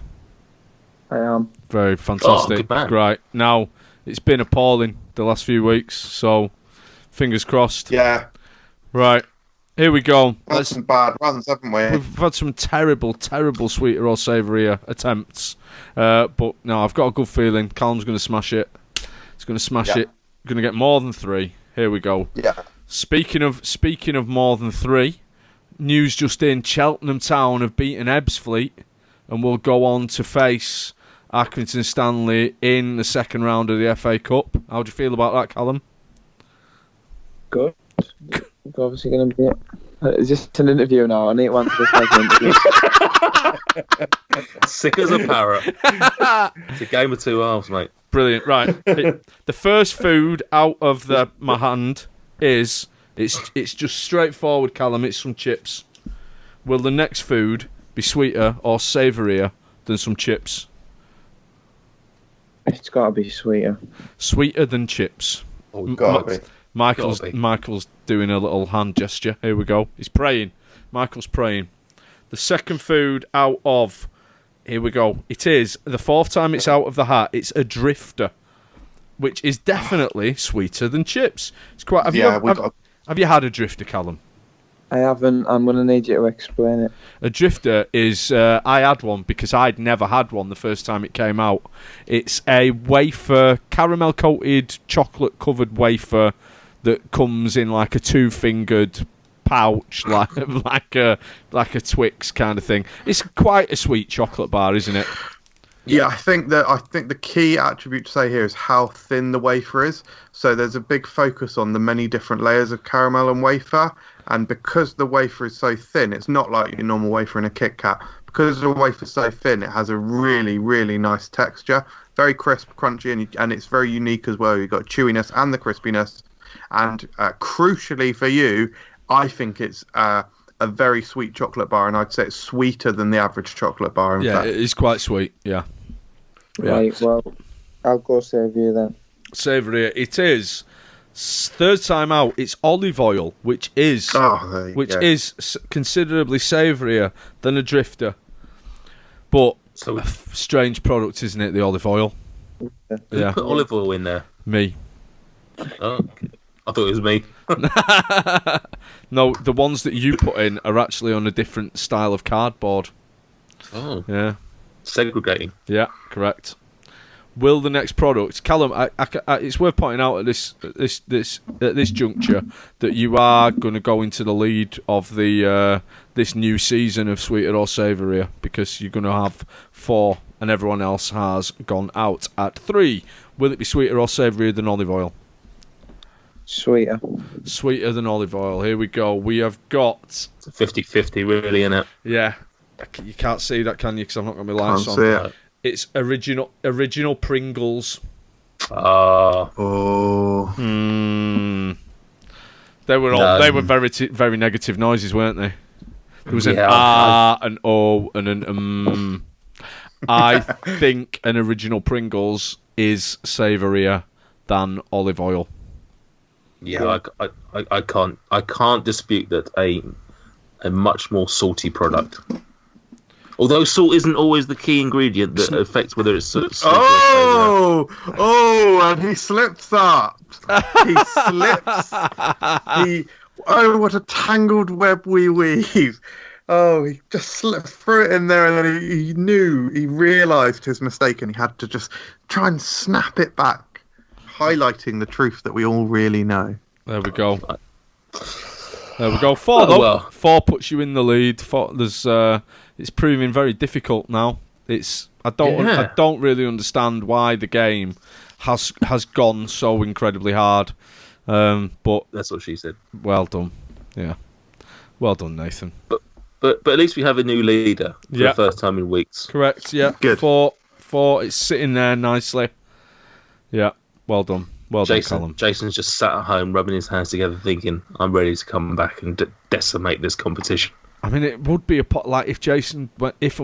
I am. Very fantastic. Good man. Right. Now, it's been appalling the last few weeks, so fingers crossed. Yeah. Right. Here we go. We've had some bad runs, haven't we? We've had some terrible, terrible sweeter or savoury attempts. But no, I've got a good feeling. Callum's going to smash it. He's going to smash it. Going to get more than 3. Here we go. Yeah. Speaking of more than 3, news just in: Cheltenham Town have beaten Ebbsfleet and will go on to face Accrington Stanley in the second round of the FA Cup. How do you feel about that, Callum? Good. It's obviously going to be. Is this an interview now? I need to answer this like an interview. Sick as a parrot. It's a game of two halves, mate. Brilliant. Right. The first food out of my hand is it's just straightforward, Callum. It's some chips. Will the next food be sweeter or savourier than some chips? It's got to be sweeter. Sweeter than chips. Oh, gotta be. Michael's doing a little hand gesture. Here we go. He's praying. Michael's praying. The second food out of... Here we go. It is, the fourth time it's out of the hat, it's a drifter, which is definitely sweeter than chips. It's quite... Have you had a drifter, Callum? I haven't. I'm going to need you to explain it. A drifter is... I had one because I'd never had one the first time it came out. It's a wafer, caramel-coated, chocolate-covered wafer that comes in like a two-fingered pouch, like a Twix kind of thing. It's quite a sweet chocolate bar, isn't it? Yeah, I think the key attribute to say here is how thin the wafer is. So there's a big focus on the many different layers of caramel and wafer, and because the wafer is so thin, it's not like your normal wafer in a Kit Kat. Because the wafer is so thin, it has a really, really nice texture, very crisp, crunchy, and it's very unique as well. You've got chewiness and the crispiness, and crucially for you, I think it's a very sweet chocolate bar, and I'd say it's sweeter than the average chocolate bar. In fact. It is quite sweet, yeah. Right, well, I'll go savoury then. Savoury, it is. Third time out, it's olive oil, which is considerably savourier than a drifter. But a strange product, isn't it, the olive oil? Yeah. Who put olive oil in there? Me. Oh, okay. I thought it was me. No, the ones that you put in are actually on a different style of cardboard. Oh. Yeah. Segregating. Yeah, correct. Will the next product, Callum? It's worth pointing out at this juncture that you are going to go into the lead of the this new season of Sweeter or Savourier, because you're going to have 4 and everyone else has gone out at 3. Will it be sweeter or savourier than olive oil? Sweeter. Sweeter than olive oil. Here we go. We have got... It's a 50-50, really, isn't it? Yeah. You can't see that, can you? Because I'm not going to be lights on. See it. It's original Pringles. Oh. They were very very negative noises, weren't they? There was an an O, and an I think an original Pringles is savourier than olive oil. Yeah, I can't dispute that a much more salty product. Although salt isn't always the key ingredient that affects whether it's sweet or savory. And he slips up. He slips. What a tangled web we weave. Oh, he just slipped through it in there, and then he realised his mistake, and he had to just try and snap it back, highlighting the truth that we all really know. There we go. There we go. 4 though. Well. 4 puts you in the lead. 4, it's proving very difficult now. I don't really understand why the game has gone so incredibly hard. But that's what she said. Well done. Yeah. Well done, Nathan. But at least we have a new leader for the first time in weeks. Correct. Yeah. Good. 4. It's sitting there nicely. Yeah. Well done. Well done, Callum. Jason's just sat at home rubbing his hands together thinking, I'm ready to come back and decimate this competition. I mean, it would be like if and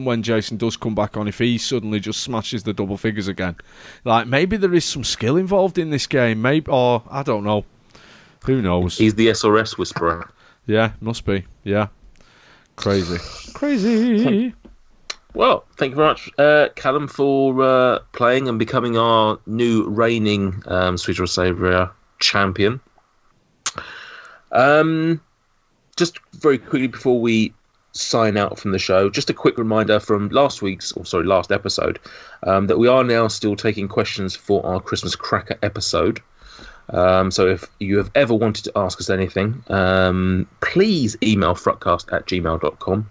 when Jason does come back on, if he suddenly just smashes the double figures again. Like, maybe there is some skill involved in this game. Maybe, or I don't know. Who knows? He's the SRS whisperer. Yeah, must be. Yeah. Crazy. Well, thank you very much, Callum, for playing and becoming our new reigning Sweeter or Savourier champion. Just very quickly before we sign out from the show, just a quick reminder from last episode, that we are now still taking questions for our Christmas Cracker episode. So if you have ever wanted to ask us anything, please email frukcast@gmail.com.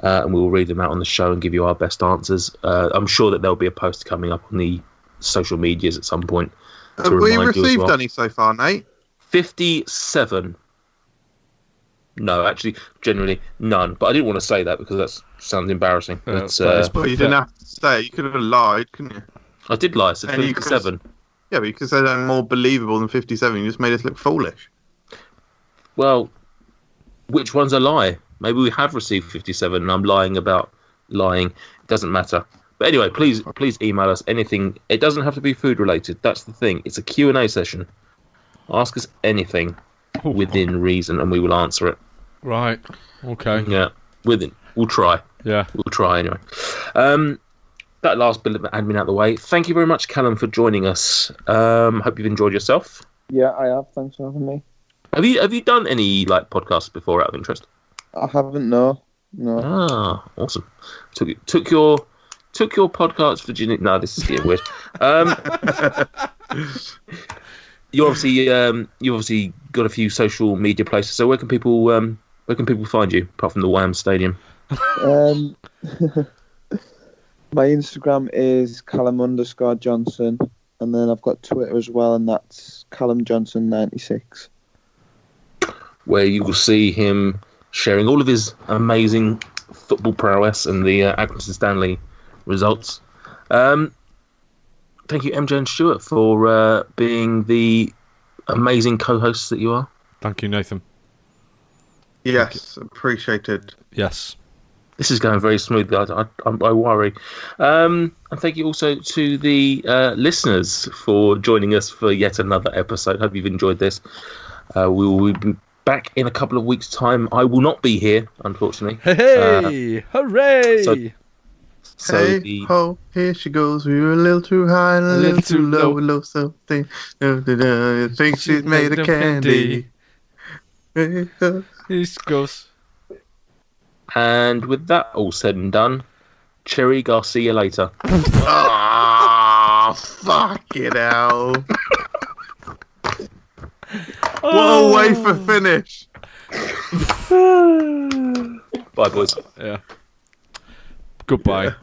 and we will read them out on the show and give you our best answers. I'm sure that there'll be a post coming up on the social medias at some point. Have we received any so far, Nate? 57. No, actually, generally none. But I didn't want to say that because that sounds embarrassing. But you didn't have to say it. You could have lied, couldn't you? I did lie. I said 57. Yeah, but you could say that more believable than 57. You just made us look foolish. Well, which one's a lie? Maybe we have received 57 and I'm lying about lying. It doesn't matter. But anyway, please email us anything. It doesn't have to be food related. That's the thing. It's a Q&A session. Ask us anything within reason and we will answer it. Right. Okay. Yeah. We'll try. Yeah. We'll try anyway. That last bit of admin out of the way. Thank you very much, Callum, for joining us. Hope you've enjoyed yourself. Yeah, I have. Thanks for having me. Have you done any podcasts before out of interest? I haven't. No. Ah, awesome. Took your podcast virginity. No, this is getting weird. You obviously got a few social media places. So where can people find you apart from the Wham Stadium? My Instagram is Callum_Johnson, and then I've got Twitter as well, and that's Callum Johnson 96. Where you will see him sharing all of his amazing football prowess and the Accrington Stanley results. Thank you, MJ and Stuart, for being the amazing co-hosts that you are. Thank you, Nathan. Yes, appreciated. Yes. This is going very smoothly. I worry. And thank you also to the listeners for joining us for yet another episode. Hope you've enjoyed this. We will be back in a couple of weeks' time. I will not be here, unfortunately. Hey! Hooray! So ho, here she goes. We were a little too high and a little too low. Low something. Think she's made of candy. Here she goes. And with that all said and done, Cherry, I'll see you later. Ah, fucking hell. What a way for finish. Bye, boys. Yeah. Goodbye.